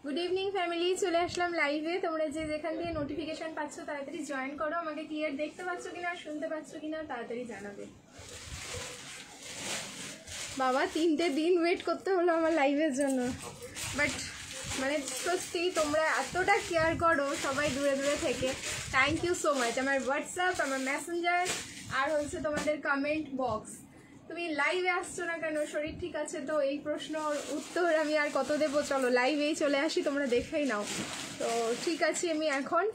Good evening family, চলে আসলাম লাইভে। তোমরা যে যেখান দিয়ে নোটিফিকেশন পাচ্ছ তাড়াতাড়ি জয়েন করো। আমাকে ক্লিয়ার দেখতে পাচ্ছ কিনা, শুনতে পাচ্ছ কিনা তাড়াতাড়ি জানাবে। বাবা 3টে দিন ওয়েট করতে হলো আমার লাইভের জন্য, বাট মানে সত্যি তোমরা এতটা কেয়ার করো সবাই দূরে দূরে থেকে। Thank you so much. আমার হোয়াটসঅ্যাপ, আমার মেসেঞ্জার আর হচ্ছে তোমাদের কমেন্ট বক্স। তুমি লাইভে আসছো না কেন? শরীর ঠিক আছে তো? এই প্রশ্নর উত্তর আমি আর কত দেবো? চলো লাইভেই চলে আসি, তোমরা দেখেই নাও। তো ঠিক আছে, আমি এখন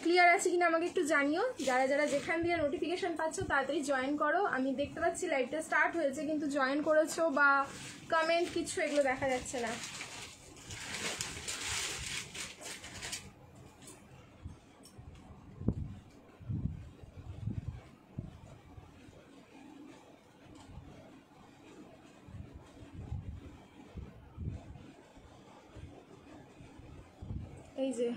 ক্লিয়ার আছে কিনা আমাকে একটু জানিও। যারা যারা যেখান দিয়ে নোটিফিকেশন পাচ্ছ তাড়াতাড়ি জয়েন করো। আমি দেখতে পাচ্ছি লাইভটা স্টার্ট হয়েছে, কিন্তু জয়েন করেছো বা কমেন্ট কিছু এগুলো দেখা যাচ্ছে না। এই যে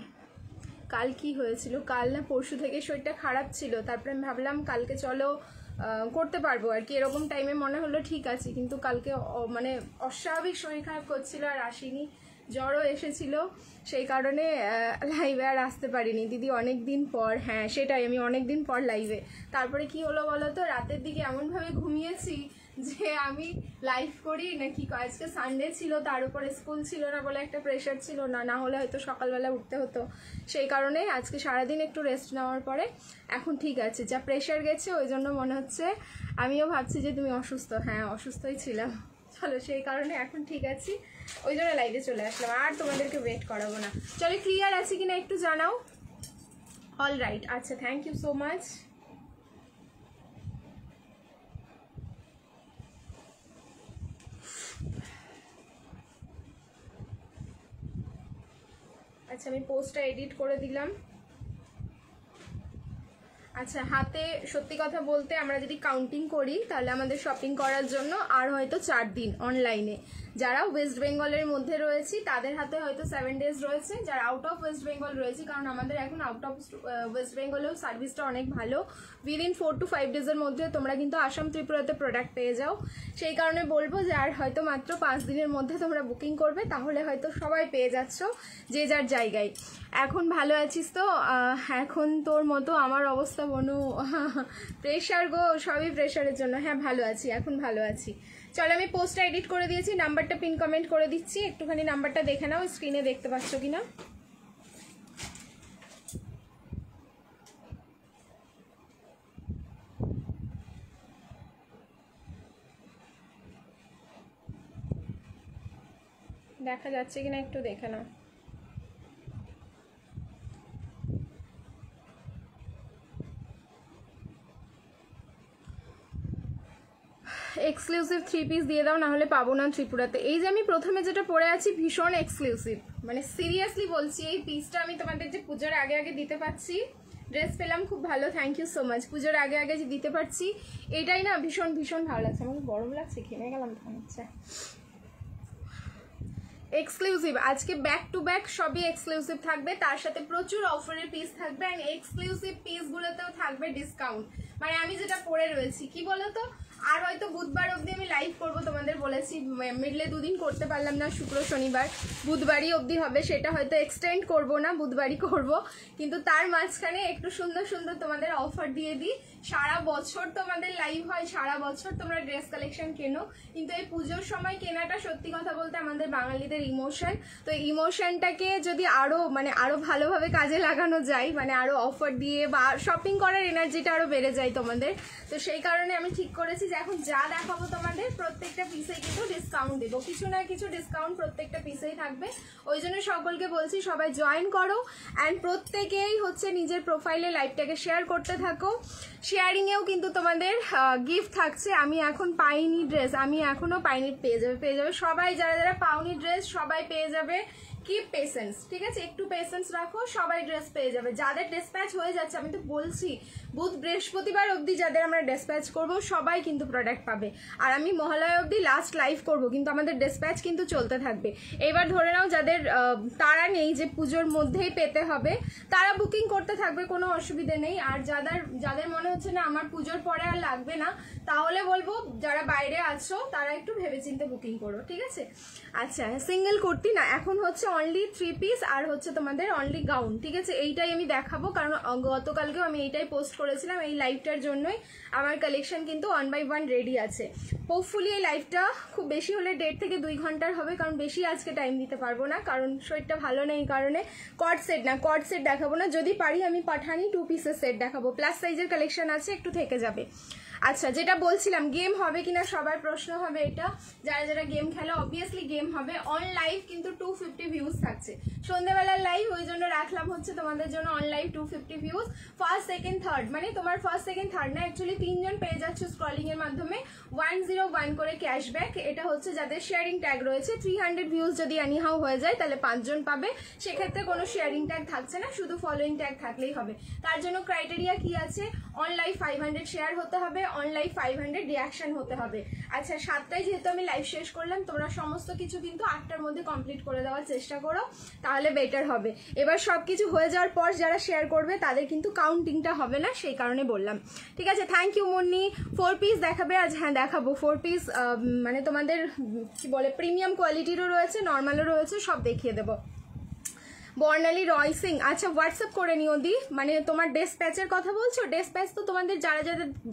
কাল কি হয়েছিল, কাল না পরশু থেকে শরীরটা খারাপ ছিল। তারপরে আমি ভাবলাম কালকে চলো করতে পারবো আর কি। এরকম টাইমে মনে হলো ঠিক আছে, কিন্তু কালকে মানে অস্বাভাবিক শরীর খারাপ করছিল আর আসিনি। জ্বরও এসেছিল, সেই কারণে লাইভে আর আসতে পারিনি। দিদি অনেক দিন পর, হ্যাঁ সেটাই, আমি অনেক দিন পর লাইভে। তারপরে কি হলো বলো তো, রাতের দিকে এমনভাবে ঘুমিয়েছি যে আমি লাইভ করি নাকি। আজকে সানডে ছিল, তার উপরে স্কুল ছিল না বলে একটা প্রেশার ছিল, না হলে হয়তো সকালবেলা উঠতে হতো। সেই কারণে আজকে সারাদিন একটু রেস্ট নেওয়ার পরে এখন ঠিক আছে। যা প্রেশার গেছে ওই জন্য মনে হচ্ছে, আমিও ভাবছি যে তুমি অসুস্থ। হ্যাঁ অসুস্থই ছিলাম, চলো সেই কারণে এখন ঠিক আছি, ওই জন্য লাইভে চলে আসলাম। আর তোমাদেরকে ওয়েট করাবো না। চলো ক্লিয়ার আছে কিনা একটু জানাও। অল রাইট, আচ্ছা থ্যাংক ইউ সো মাচ। আচ্ছা আমি পোস্টটা এডিট করে দিলাম। আচ্ছা হাতে সত্যি কথা বলতে আমরা যদি কাউন্টিং করি তাহলে আমাদের শপিং করার জন্য আর হয়তো 4 দিন অনলাইনে। যারা ওয়েস্ট বেঙ্গলের মধ্যে রয়েছি তাদের হাতে হয়তো 7 ডেজ রয়েছে। যারা আউট অফ ওয়েস্ট বেঙ্গল রয়েছে, কারণ আমাদের এখন আউট অফ ওয়েস্ট বেঙ্গলেও সার্ভিসটা অনেক ভালো, উইদিন 4 to 5 ডেজের মধ্যে তোমরা কিন্তু আসাম ত্রিপুরাতে প্রোডাক্ট পেয়ে যাও। সেই কারণে বলবো যে আর হয়তো মাত্র 5 দিনের মধ্যে তোমরা বুকিং করবে, তাহলে হয়তো সবাই পেয়ে যাচ্ছ যে যার জায়গায়। এখন ভালো আছিস তো? এখন তোর মতো আমার অবস্থা বনু, প্রেশার গো, সবই প্রেশারের জন্য। হ্যাঁ ভালো আছি, এখন ভালো আছি। চলো আমি পোস্টটা এডিট করে দিয়েছি, নাম্বারটা পিন কমেন্ট করে দিচ্ছি, একটুখানি নাম্বারটা দেখে নাও, স্ক্রিনে দেখতে পাচ্ছ কিনা। দেখা যাচ্ছে কিনা একটু দেখে নাও। এক্সক্লুসিভ 3 পিস দিয়ে দাও, না হলে পাবো না ত্রিপুরাতে। এই যে আমি প্রথমে যেটা পরে আছি ভীষণ এক্সক্লুসিভ, মানে সিরিয়াসলি বলছি। এই পিসটা আমি তোমাদের যে পুজোর আগে আগে দিতে পারছি, ড্রেস পেলাম খুব ভালো, থ্যাংক ইউ সো মাচ। পুজোর আগে আগে যে দিতে পারছি এটাই না ভীষণ ভীষণ ভালো লাগছে। আমাকে গরম লাগছে, ঘেমে গেলাম তখন। হচ্ছে এক্সক্লুসিভ আজকে ব্যাক টু ব্যাক সবই এক্সক্লুসিভ থাকবে, তার সাথে প্রচুর অফারের পিস থাকবে। অ্যান্ড এক্সক্লুসিভ পিসগুলোতেও থাকবে ডিসকাউন্ট। মানে আমি যেটা পরে রয়েছি কি বলতো, আর হয়তো বুধবার অবধি আমি লাইভ করব, তোমাদের বলেছি। মিডলে 2 দিন করতে পারলাম না, শুক্র শনিবার, বুধবারই অবধি হবে। সেটা হয়তো এক্সটেন্ড করব না, বুধবারই করব। কিন্তু তার মাঝখানে একটু সুন্দর সুন্দর তোমাদের অফার দিয়ে দিই। সারা বছর তোমাদের লাইভ হয়, সারা বছর তোমরা ড্রেস কালেকশন কেনো, কিন্তু এই পুজোর সময় কেনাটা সত্যি কথা বলতে আমাদের বাঙালিদের ইমোশন। তো ইমোশনটাকে যদি আরো ভালোভাবে কাজে লাগানো যায়, মানে আরো অফার দিয়ে বা শপিং করার এনার্জিটা আরো বেড়ে যায় তোমাদের। তো সেই কারণে আমি ঠিক করেছি যে এখন যা দেখাবো তোমাদের প্রত্যেকটা পিসেই কিন্তু ডিসকাউন্ট দেবো, কিছু না কিছু ডিসকাউন্ট প্রত্যেকটা পিসেই থাকবে। ওই জন্য সকলকে বলছি সবাই জয়েন করো, অ্যান্ড প্রত্যেকেই হচ্ছে নিজের প্রোফাইলে লাইভটাকে শেয়ার করতে থাকো। শেয়ারিংয়েও কিন্তু তোমাদের গিফট থাকছে। আমি এখন পাইনি ড্রেস, আমি এখনও পাইনি, পেয়ে যাবে সবাই। যারা যারা পাওনি ড্রেস সবাই পেয়ে যাবে, কিপ পেশেন্স, ঠিক আছে? একটু পেশেন্স রাখো, সবাই ড্রেস পেয়ে যাবে। যাদের ডিসপ্যাচ হয়ে যাচ্ছে, আমি তো বলছি বুধ বৃহস্পতিবার অবধি যাদের আমরা ডিসপ্যাচ করব সবাই কিন্তু প্রোডাক্ট পাবে। আর আমি মহালয়া অবধি লাস্ট লাইভ করব, কিন্তু আমাদের ডিসপ্যাচ কিন্তু চলতে থাকবে। এবার ধরে নাও যাদের তারা নেই যে পুজোর মধ্যেই পেতে হবে, তারা বুকিং করতে থাকবে, কোনো অসুবিধে নেই। আর যাদের মনে হচ্ছে না আমার পুজোর পরে আর লাগবে না, তাহলে বলবো যারা বাইরে আছো তারা একটু ভেবেচিন্তে বুকিং করো, ঠিক আছে? আচ্ছা, সিঙ্গেল কুর্তি না, এখন হচ্ছে অনলি 3 পিস আর হচ্ছে তোমাদের অনলি গাউন, ঠিক আছে? এইটাই আমি দেখাবো, কারণ গতকালকেও আমি এইটাই পোস্ট করেছিলাম। এই লাইভটার জন্যই আমার কালেকশন কিন্তু 1 by 1 রেডি আছে। হোপফুলি এই লাইভটা খুব বেশি হলে 1.5 থেকে 2 ঘন্টার হবে, কারণ বেশি আজকে টাইম দিতে পারবো না, কারণ শরীরটা ভালো নেই কারণে। কট সেট দেখাবো না, যদি পারি আমি পাঠানি 2 পিসের সেট দেখাবো। প্লাস সাইজের কালেকশন আছে, একটু থেকে যাবে। আচ্ছা, যেটা বলছিলাম গেম হবে কিনা সবার প্রশ্ন হবে এটা। যারা যারা গেম খেলে অবভিয়াসলি গেম হবে। অন লাইভ কিন্তু 250 ভিউজ থাকছে, সন্ধ্যেবেলার লাইভ, ওই জন্য রাখলাম হচ্ছে তোমাদের জন্য on live 250 views. First second third, মানে তোমার ফার্স্ট সেকেন্ড থার্ড না, অ্যাকচুয়ালি 3 জন পেয়ে যাচ্ছ স্ক্রলিং এর মাধ্যমে 101 করে ক্যাশব্যাক। এটা হচ্ছে যাদের শেয়ারিং ট্যাগ রয়েছে। 300 ভিউজ যদি এনিহাউ হয়ে যায় তাহলে 5 জন পাবে, সেক্ষেত্রে কোনো শেয়ারিং ট্যাগ থাকছে না, শুধু ফলোইং ট্যাগ থাকলেই হবে। তার জন্য ক্রাইটেরিয়া কি আছে? অন লাইভ 500 শেয়ার হতে হবে, অন লাইভ 500 রিয়াকশন হতে হবে। আচ্ছা, 7টায় যেহেতু আমি লাইভ শেষ করলাম, তোমরা সমস্ত কিছু কিন্তু 8টার মধ্যে কমপ্লিট করে দেওয়ার চেষ্টা করো, তাহলে বেটার হবে। এবার সবকিছু হয়ে যাওয়ার পর যারা শেয়ার করবে তাদের কিন্তু কাউন্টিংটা হবে না, সেই কারণে বললাম, ঠিক আছে? Thank you Munni. 4 পিস দেখাবে আজ? হ্যাঁ দেখাবো 4 পিস, মানে তোমাদের কি বলে প্রিমিয়াম কোয়ালিটিরও রয়েছে, নর্মালও রয়েছে, সব দেখিয়ে দেবো। বর্ণালী রয় সিং, আচ্ছা হোয়াটসঅ্যাপ করে নিও দি, মানে তোমার ডেসপ্যাচের কথা বলছো? ডেসপ্যাচ তো তোমাদের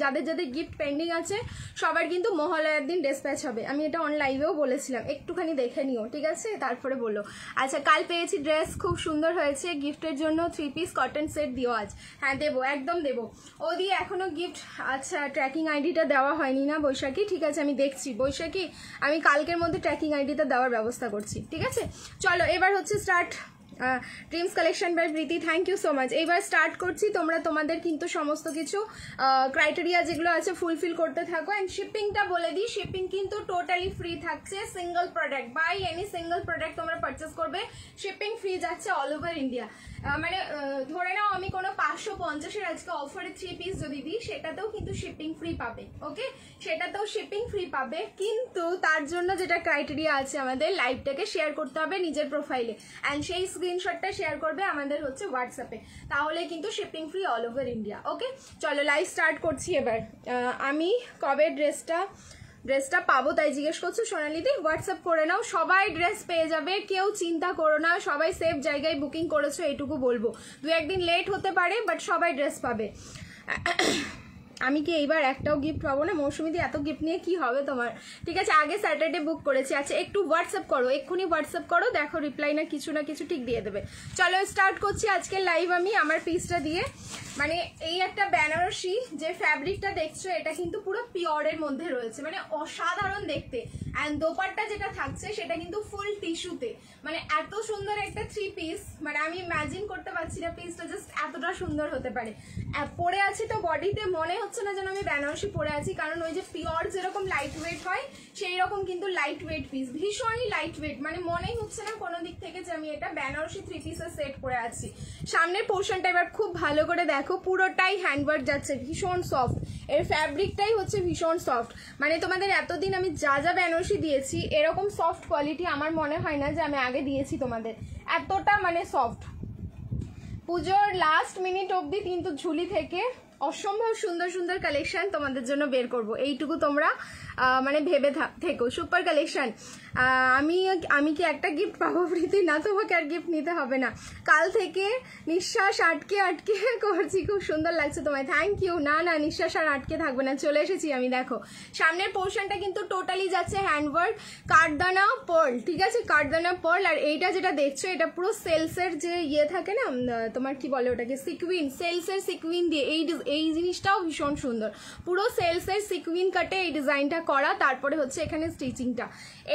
যাদের গিফট পেন্ডিং আছে সবার কিন্তু মহালয়ার দিন ডেসপ্যাচ হবে। আমি এটা অন লাইভেও বলেছিলাম, একটুখানি দেখে নিও, ঠিক আছে? তারপরে বলো। আচ্ছা, কাল পেয়েছি ড্রেস, খুব সুন্দর হয়েছে, গিফটের জন্য 3 পিস কটন সেট দিও আজ। হ্যাঁ দেবো, একদম দেবো। ও দিয়ে এখনো গিফট, আচ্ছা ট্র্যাকিং আইডিটা দেওয়া হয়নি না বৈশাখী? ঠিক আছে, আমি দেখছি বৈশাখী, আমি কালকের মধ্যে ট্র্যাকিং আইডিটা দেওয়ার ব্যবস্থা করছি, ঠিক আছে? চলো এবার হচ্ছে start. Dreams collection by Priti, thank you so much. এইবার স্টার্ট করছি, তোমরা তোমাদের কিন্তু সমস্ত কিছু ক্রাইটেরিয়া যেগুলো আছে ফুলফিল করতে থাকো। অ্যান্ড শিপিংটা বলে দিই, শিপিং কিন্তু টোটালি ফ্রি থাকছে। Single product, by any single product তোমরা পারচেস করবে, শিপিং ফ্রি যাচ্ছে অল ওভার ইন্ডিয়া। মানে ধরে নাও আমি কোনো 550-এর আজকে অফারে 3 পিস যদি দিই, সেটাতেও কিন্তু শিপিং ফ্রি পাবে, ওকে? সেটাতেও শিপিং ফ্রি পাবে, কিন্তু তার জন্য যেটা ক্রাইটেরিয়া আছে, আমাদের লাইভটাকে শেয়ার করতে হবে নিজের প্রোফাইলে, অ্যান্ড সেই স্ক্রিনশটটা শেয়ার করবে আমাদের হচ্ছে হোয়াটসঅ্যাপে, তাহলে কিন্তু shipping free all over India, okay? চলো লাইভ স্টার্ট করছি এবার। আমি কবে ড্রেসটা পাবো তাই জিজ্ঞেস করছো সোনালিদি? হোয়াটসঅ্যাপ করে নাও, সবাই ড্রেস পেয়ে যাবে, কেউ চিন্তা করো না, সবাই সেফ জায়গায় বুকিং করেছো, এইটুকু বলবো। 2-1 দিন লেট হতে পারে, বাট সবাই ড্রেস পাবে। আমি কি এইবার একটাও গিফট পাবো না? মৌসুমিদি, এত গিফট নিয়ে কি হবে তোমার? ঠিক আছে, আগে স্যাটারডে বুক করেছি। আচ্ছা, একটু হোয়াটসঅ্যাপ করো, এক্ষুনি হোয়াটসঅ্যাপ করো, দেখো রিপ্লাই না কিছু ঠিক দিয়ে দেবে। চলো স্টার্ট করছি আজকের লাইভ আমি আমার পিসটা দিয়ে। মানে এই একটা বেনারসি যে ফ্যাব্রিকটা দেখছো, এটা কিন্তু পুরো পিওরের মধ্যে রয়েছে, মানে অসাধারণ দেখতে। অ্যান্ড দোপাট্টা যেটা থাকছে সেটা কিন্তু ফুল টিস্যুতে, মানে এত সুন্দর একটা 3 পিস, মানে আমি ইমাজিন করতে পারছি না পিসটা জাস্ট এতটা সুন্দর হতে পারে। পরে আছি তো বডিতে মনে হচ্ছে না যেন আমি বেনারসি পরে আছি, কারণ ওই যে পিওর যেরকম লাইট ওয়েট হয় সেই রকম কিন্তু লাইট ওয়েট পিস, ভীষণই লাইট ওয়েট, মানে মনেই হচ্ছে না কোনো দিক থেকে যে আমি এটা বেনারসি 3 পিসের সেট পরে আছি। সামনের পোর্শনটা এবার খুব ভালো করে দেখো, পুরোটাই হ্যান্ডওয়ার্ক যাচ্ছে, ভীষণ সফট, এর ফ্যাব্রিকটাই হচ্ছে ভীষণ সফট। মানে তোমাদের এতদিন আমি যা বেনারসি দিয়েছি এরকম সফট কোয়ালিটি আমার মনে হয় না যে আমি আগে দিয়েছি তোমাদের, এতটা মানে সফট। পুজোর লাস্ট মিনিট অবধি কিন্তু ঝুলি থেকে অসম্ভব সুন্দর সুন্দর কালেকশন তোমাদের জন্য বের করব, এইটুকু তোমরা মানে ভেবে থেকো। Super collection. আমি কি একটা গিফট পাবো প্রীতি? না, তোমাকে আর গিফট নিতে হবে না। কাল থেকে নিঃশ্বাস আটকে করছি, খুব সুন্দর লাগছে তোমায়, থ্যাংক ইউ। না নিঃশ্বাস আর আটকে থাকবে না, চলে এসেছি আমি। দেখো সামনের পোর্শনটা কিন্তু টোটালি যাচ্ছে হ্যান্ডওয়ার্ক, কাঠদানা পার্ল, ঠিক আছে? কাঠদানা পার্ল। আর এইটা যেটা দেখছো এটা পুরো সেলসের যে ইয়ে থাকে না, তোমার কি বলে ওটাকে, সিকুইন, সেলসের সিকুইন দিয়ে এই জিনিসটাও ভীষণ সুন্দর, পুরো সেলসের সিকুইন কাটে এই ডিজাইনটা করা। তারপরে হচ্ছে এখানে স্টিচিংটা,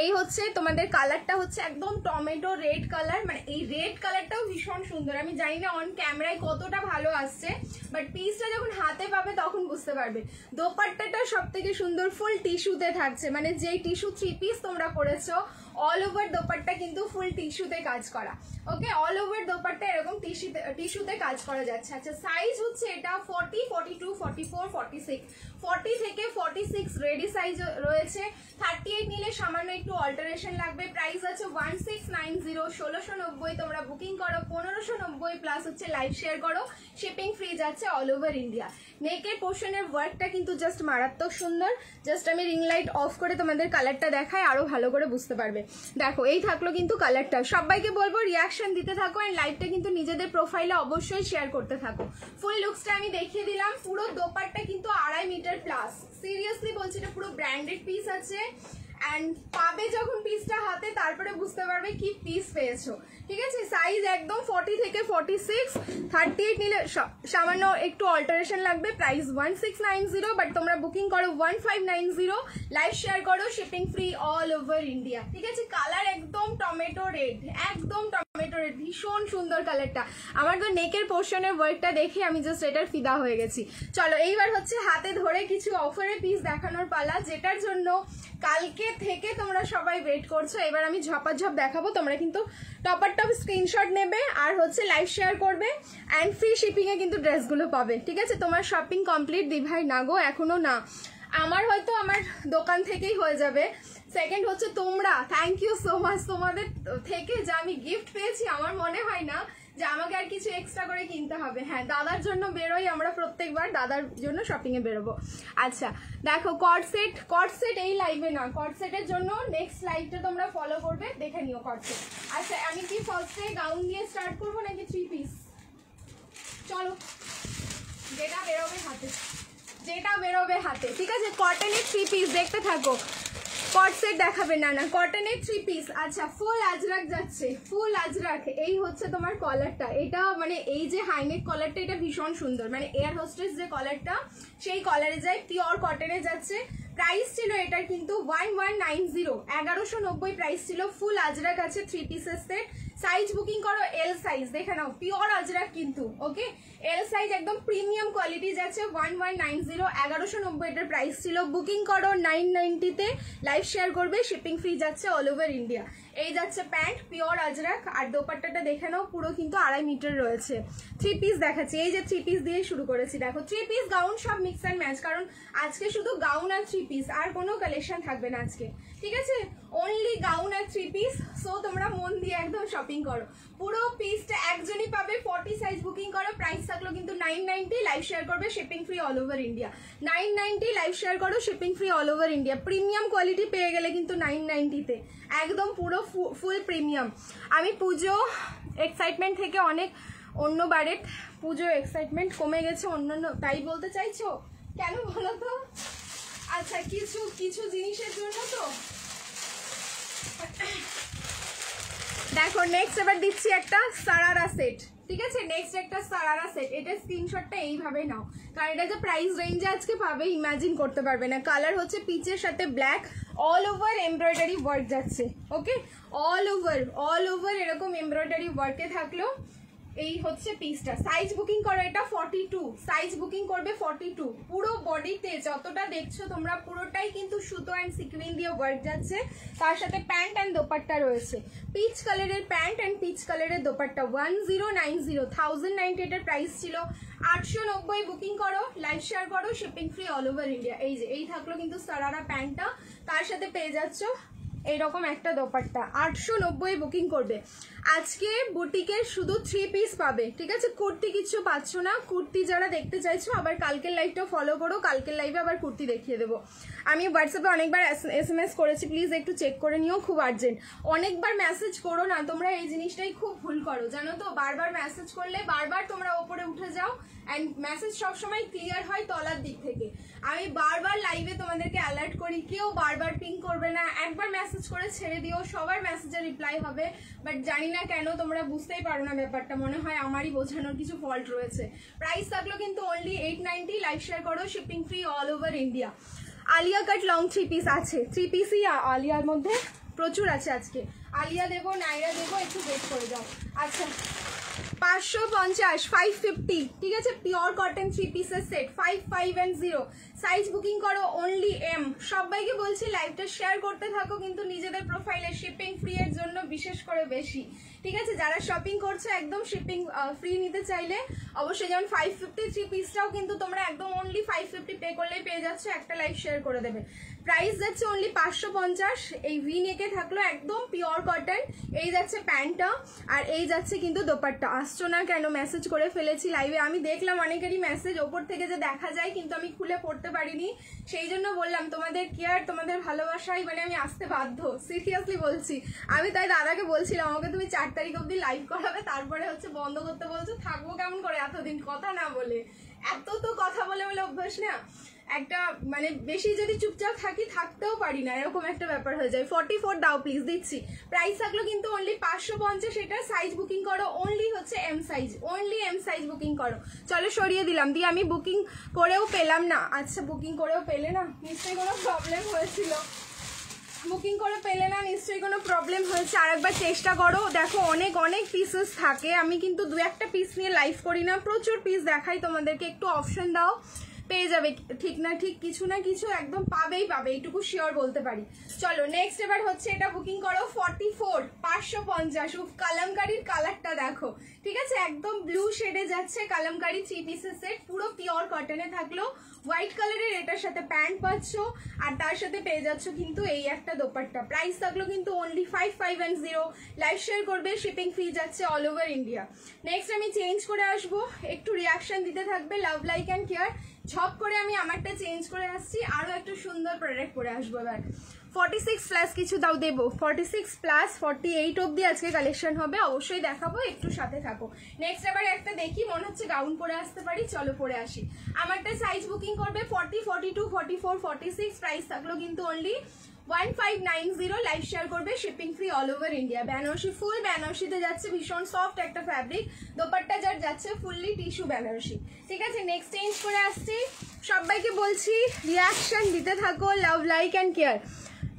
এই হচ্ছে তোমাদের কালারটা হচ্ছে একদম টমেটো রেড কালার, মানে এই রেড কালারটাও ভীষণ সুন্দর। আমি জানি না অন ক্যামেরায় কতটা ভালো আসছে, বাট পিসটা যখন হাতে পাবে তখন বুঝতে পারবে। দোপাট্টাটা সব থেকে সুন্দর, ফুল টিস্যুতে থাকছে, মানে যেই টিস্যু 3 পিস তোমরা করেছো অল ওভার দোপাট্টা কিন্তু ফুল টিস্যুতে কাজ করা। ওকে, অল ওভার দোপাট্টা এরকম টিস্যুতে কাজ করা যাচ্ছে। আচ্ছা সাইজ হচ্ছে এটা 40, 42, 44, 46, 40 থেকে 46 রেডি সাইজ রয়েছে। 38 নিলে সামান্য একটু অল্টারেশন লাগবে। প্রাইস আছে 1690, 1690। তোমরা বুকিং করো 1590 প্লাস হচ্ছে লাইভ শেয়ার করো, শিপিং ফ্রি যাচ্ছে অল ওভার ইন্ডিয়া। নেকের পোর্শনের ওয়ার্কটা কিন্তু জাস্ট মারাত্মক সুন্দর। জাস্ট আমি রিং লাইট অফ করে তোমাদের কালারটা দেখাই, আরো ভালো করে বুঝতে পারবে। দেখো এই থাকলো কিন্তু কালারটা। সবাইকে বলবো রিয়াকশন দিতে থাকো এন্ড লাইভটা কিন্তু নিজেদের প্রোফাইলে অবশ্যই শেয়ার করতে থাকো। ফুল লুকসটা আমি দেখিয়ে দিলাম। পুরো দোপাট্টা কিন্তু 2.5 মিটার প্লাস। সিরিয়াসলি বলছি এটা পুরো ব্র্যান্ডেড পিস আছে। অ্যান্ড পাবে যখন পিসটা হাতে তারপরে বুঝতে পারবে কি পিস পেয়েছো। ঠিক আছে, সাইজ একদম 40 থেকে 46, 38 নিলে সামান্য একটু অল্টারেশন লাগবে। প্রাইস 1690, বাট তোমরা বুকিং করো 1590, লাইভ শেয়ার করো, shipping free all over India. ঠিক আছে, কালার একদম টমেটো রেড, একদম টমেটো রেড, ভীষণ সুন্দর কালারটা। আমার তো নেকের পোর্শনের ওয়ার্কটা দেখে আমি জাস্ট এটার ফিদা হয়ে গেছি। চলো এইবার হচ্ছে হাতে ধরে কিছু অফারের পিস দেখানোর পালা, যেটার জন্য কালকে থেকে তোমরা সবাই ওয়েট করছো। এবার আমি ঝপাঝপ দেখাবো, তোমরা কিন্তু টপার টপ স্ক্রিনশট নেবে আর হচ্ছে লাইভ শেয়ার করবে অ্যান্ড ফ্রি শিপিং এ কিন্তু ড্রেসগুলো পাবে। ঠিক আছে, তোমার শপিং কমপ্লিট দি ভাই? না গো, এখনো না। আমার হয়তো আমার দোকান থেকেই হয়ে যাবে। সেকেন্ড হচ্ছে তোমরা, থ্যাংক ইউ সো মাচ। তোমাদের থেকে যে আমি গিফট পেয়েছি আমার মনে হয় না যে আমাকে আর কিছু এক্সট্রা করে কিনতে হবে। হ্যাঁ, দাদার জন্য বেরোই আমরা প্রত্যেকবার, দাদার জন্য শপিং এ বেরোবো। আচ্ছা দেখো কট সেট এই লাইভে না, কট সেটের জন্য নেক্সট লাইভটা তোমরা ফলো করবে, দেখে নিও কট সেট। আচ্ছা আমি কি ফার্স্টে গাউন দিয়ে স্টার্ট করবো নাকি 3 পিস? চলো যেটা বেরোবে হাতে। ঠিক আছে, কটনের 3 পিস দেখতে থাকো। কট সেট দেখাবে না, কটনের 3 পিস। আচ্ছা ফুল আজরাক যাচ্ছে, ফুল আজরাক। এই হচ্ছে তোমার কলারটা, এটা মানে এই যে হাইনেক কলারটা এটা ভীষণ সুন্দর, মানে এয়ার হোস্টেস যে কলারটা সেই কলারে যায়, পিওর কটনে যাচ্ছে। প্রাইস ছিল এটার কিন্তু 1190, 1190 প্রাইস ছিল। ফুল আজরাক আছে, 3 পিসের সেট। সাইজ বুকিং করো এল সাইজ, দেখে নাও পিওর আজরাক কিন্তু। ওকে, এল সাইজ একদম প্রিমিয়াম কোয়ালিটি যাচ্ছে 1190, 1190 এটার প্রাইস ছিল। বুকিং করো 990 তে, লাইভ শেয়ার করবে, শিপিং ফ্রি যাচ্ছে অল ওভার ইন্ডিয়া। এই যাচ্ছে প্যান্ট পিওর আজরাক, আর দোপাট্টাটা দেখে নাও পুরো কিন্তু 2.5 মিটার রয়েছে। 3 পিস দেখাচ্ছি, এই যে 3 পিস দিয়ে শুরু করেছি। দেখো 3 পিস গাউন সব মিক্স অ্যান্ড ম্যাচ, কারণ আজকে শুধু গাউন আর 3 পিস, আর কোনো কালেকশন থাকবে না আজকে। ঠিক আছে, অনলি গাউন আর 3 পিস। সো তোমরা মন দিয়ে একদম শপিং করো। পুরো পিসটা একজনই পাবে। 40 সাইজ বুকিং করো। প্রাইস থাকলো কিন্তু 990, লাইভ শেয়ার করবে, shipping free all over India. 990 live share করো, shipping free all over India. Premium quality পেয়ে গেলে কিন্তু 990 তে, একদম পুরো ফুল প্রিমিয়াম। আমি পুজো এক্সাইটমেন্ট থেকে অনেক অন্যবারের পুজো এক্সাইটমেন্ট কমে গেছে অন্যান্য, তাই বলতে চাইছো? কেন বলো তো? আচ্ছা কিছু জিনিসের জন্য তো। দেখো নেক্সট এবার দিচ্ছি একটা সারারা সেট। ঠিক আছে, নেক্সট একটা সারারা সেট। এটা স্ক্রিনশটটা এইভাবে নাও, কারণ এটা যে প্রাইস রেঞ্জে আজকে পাবে ইমাজিন করতে পারবে না। কালার হচ্ছে পিচের সাথে black, all over embroidery work যাচ্ছে। ওকে, অল ওভার এরকম এমব্রয়ডারি ওয়ার্কে থাকলো। এই হচ্ছে পিসটা। সাইজ বুকিং করো এটা 42, সাইজ বুকিং করবে 42। পুরো বডিতে যতটা দেখছো তোমরা পুরোটাই কিন্তু সুতো অ্যান্ড সিকুইন দিয়ে ওয়ার্ক যাচ্ছে। তার সাথে প্যান্ট অ্যান্ড দোপাট্টা রয়েছে, পিচ কালারের প্যান্ট অ্যান্ড পিচ কালারের দোপাট্টা। 1090, 1090 এটার প্রাইস ছিল। 890 বুকিং করো, লাইভ শেয়ার করো, shipping free all over India. এই যে এই থাকলো কিন্তু সারারা প্যান্টটা, তার সাথে পেয়ে যাচ্ছ এইরকম একটা দোপাট্টা। 890 বুকিং করবে। আজকে বুটিকের শুধু 3 পিস পাবে। ঠিক আছে, কুর্তি কিছু পাচ্ছ না। কুর্তি যারা দেখতে চাইছো আবার কালকের লাইভটা ফলো করো, কালকের লাইভে আবার কুর্তি দেখিয়ে দেবো। আমি হোয়াটসঅ্যাপে অনেকবার SMS করেছি, প্লিজ একটু চেক করে নিও, খুব আর্জেন্ট। অনেকবার মেসেজ করো না তোমরা, এই জিনিসটাই খুব ভুল করো জানো তো। বারবার মেসেজ করলে বারবার তোমরা ওপরে উঠে যাও, অ্যান্ড মেসেজ সবসময় ক্লিয়ার হয় তলার দিক থেকে। আমি বারবার লাইভে তোমাদেরকে অ্যালার্ট করি, কেউ বারবার পিং করবে না, একবার মেসেজ করে ছেড়ে দিও, সবার মেসেজে রিপ্লাই হবে। বাট জানি না কেন তোমরা বুঝতেই পারো না ব্যাপারটা, মনে হয় আমারই বোঝানোর কিছু ফল্ট রয়েছে। প্রাইস থাকলো কিন্তু অনলি 890, লাইভ শেয়ার করো, shipping free all over India. Alia cut long 3 piece আছে, 3 পিসই আলিয়ার মধ্যে প্রচুর আছে আজকে। আলিয়া দেবো, নাইরা দেবো, একটু ওয়েট করে যাও। আচ্ছা 550 550, ঠিক আছে, পিওর কটন 3 পিসের সেট 5510, সাইজ বুকিং করো অনলি এম। সবাইকে বলছি লাইভটা শেয়ার করতে থাকো, কিন্তু নিজেদের প্রোফাইলে শিপিং ফ্রি এর জন্য বিশেষ করে বেশি, ঠিক আছে। যারা শপিং করছো একদম শিপিং ফ্রি নিতে চাইলে অবশ্যই, যেমন 553 পিসটাও কিন্তু তোমরা একদম অনলি 550 পে করলেই পেয়ে যাচ্ছ, একটা লাইভ শেয়ার করে দেবে। প্রাইস যাচ্ছে অনলি 550। এই ভি নেকে থাকলো একদম পিওর কটন, এই যাচ্ছে প্যান্টটা আর এই যাচ্ছে কিন্তু দোপাট্টা। আসছো না কেন? মেসেজ করে ফেলেছি লাইভে, আমি দেখলাম অনেকেরই মেসেজ ওপর থেকে যে দেখা যায়, কিন্তু আমি খুলে পড়তে পারিনি, সেই জন্য বললাম তোমাদের কেয়ার তোমাদের ভালোবাসাই মানে আমি আসতে বাধ্য, সিরিয়াসলি বলছি। আমি তাই দাদাকে বলছিলাম আমাকে তুমি 4 তারিখ অব্দি লাইভ করাবে, তারপরে হচ্ছে বন্ধ করতে বলছো, থাকবো কেমন করে এতদিন কথা না বলে। এত তো কথা বলে বলে অভ্যাস না, একটা মানে বেশি যদি চুপচাপ থাকি থাকতেও পারি না, এরকম একটা ব্যাপার হয়ে যায়। 44 দাও প্লিজ, দিচ্ছি। প্রাইস থাকলো কিন্তু অনলি 550, এটা সাইজ বুকিং করো অনলি হচ্ছে M size, only M size booking করো। চলো সরিয়ে দিলাম, দিয়ে আমি বুকিং করেও পেলাম না। আচ্ছা বুকিং করেও পেলে না, নিশ্চয়ই কোনো প্রবলেম হয়েছিল, বুকিং করে পেলে না, নিশ্চয়ই কোনো প্রবলেম হয়েছে। আরেকবার চেষ্টা করো, দেখো অনেক অনেক পিসেস থাকে, আমি কিন্তু 2-1টা পিস নিয়ে লাইভ করি না, প্রচুর পিস দেখাই তোমাদেরকে, একটু অপশন দাও পেয়ে যাবে, ঠিক না ঠিক কিছু না কিছু একদম পাবেই পাবে, এইটুকু শিওর বলতে পারি। চলো নেক্সট এবার হচ্ছে এটা বুকিং করো 44 550। কালামকারীর কালারটা দেখো, ঠিক আছে, একদম ব্লু শেডে যাচ্ছে, কালামকারী 3 পিসের সেট, পুরো পিওর কটনে থাকলো, হোয়াইট কালারের এটার সাথে প্যান্ট পাচ্ছ আর তার সাথে পেয়ে যাচ্ছ কিন্তু এই একটা দোপাট্টা। প্রাইস থাকলো কিন্তু অনলি 5510, লাইভ শেয়ার করবে, শিপিং ফি যাচ্ছে অল ওভার ইন্ডিয়া। নেক্সট আমি চেঞ্জ করে আসবো, একটু রিয়াকশন দিতে থাকবে, লাভ লাইক অ্যান্ড কেয়ার। ঝপ করে আমি আমারটা চেঞ্জ করে আসছি, আরো একটা সুন্দর প্রোডাক্ট করে আসবো এবার। 46 প্লাস কিছু দাও দেবো, 46 প্লাস 48 অব্দি আজকে কালেকশন হবে, অবশ্যই দেখাবো, একটু সাথে থাকো। নেক্সট এবার একটা দেখি, মনে হচ্ছে গাউন পরে আসতে পারি, চলো পরে আসি। আমারটা সাইজ বুকিং করবে 40 42 44 46, প্রাইস থাকলো কিন্তু অনলি 1590, লাইভ শেয়ার করবে, shipping free all over India. Benarasi, full বেনারসিতে যাচ্ছে, ভীষণ সফট একটা ফ্যাব্রিক, দোপাট্টা যার যাচ্ছে ফুললি টিস্যু বেনারসি, ঠিক আছে। নেক্সট চেঞ্জ করে আসছি, সবাইকে বলছি রিয়াকশন দিতে থাকো, লাভ লাইক অ্যান্ড কেয়ার।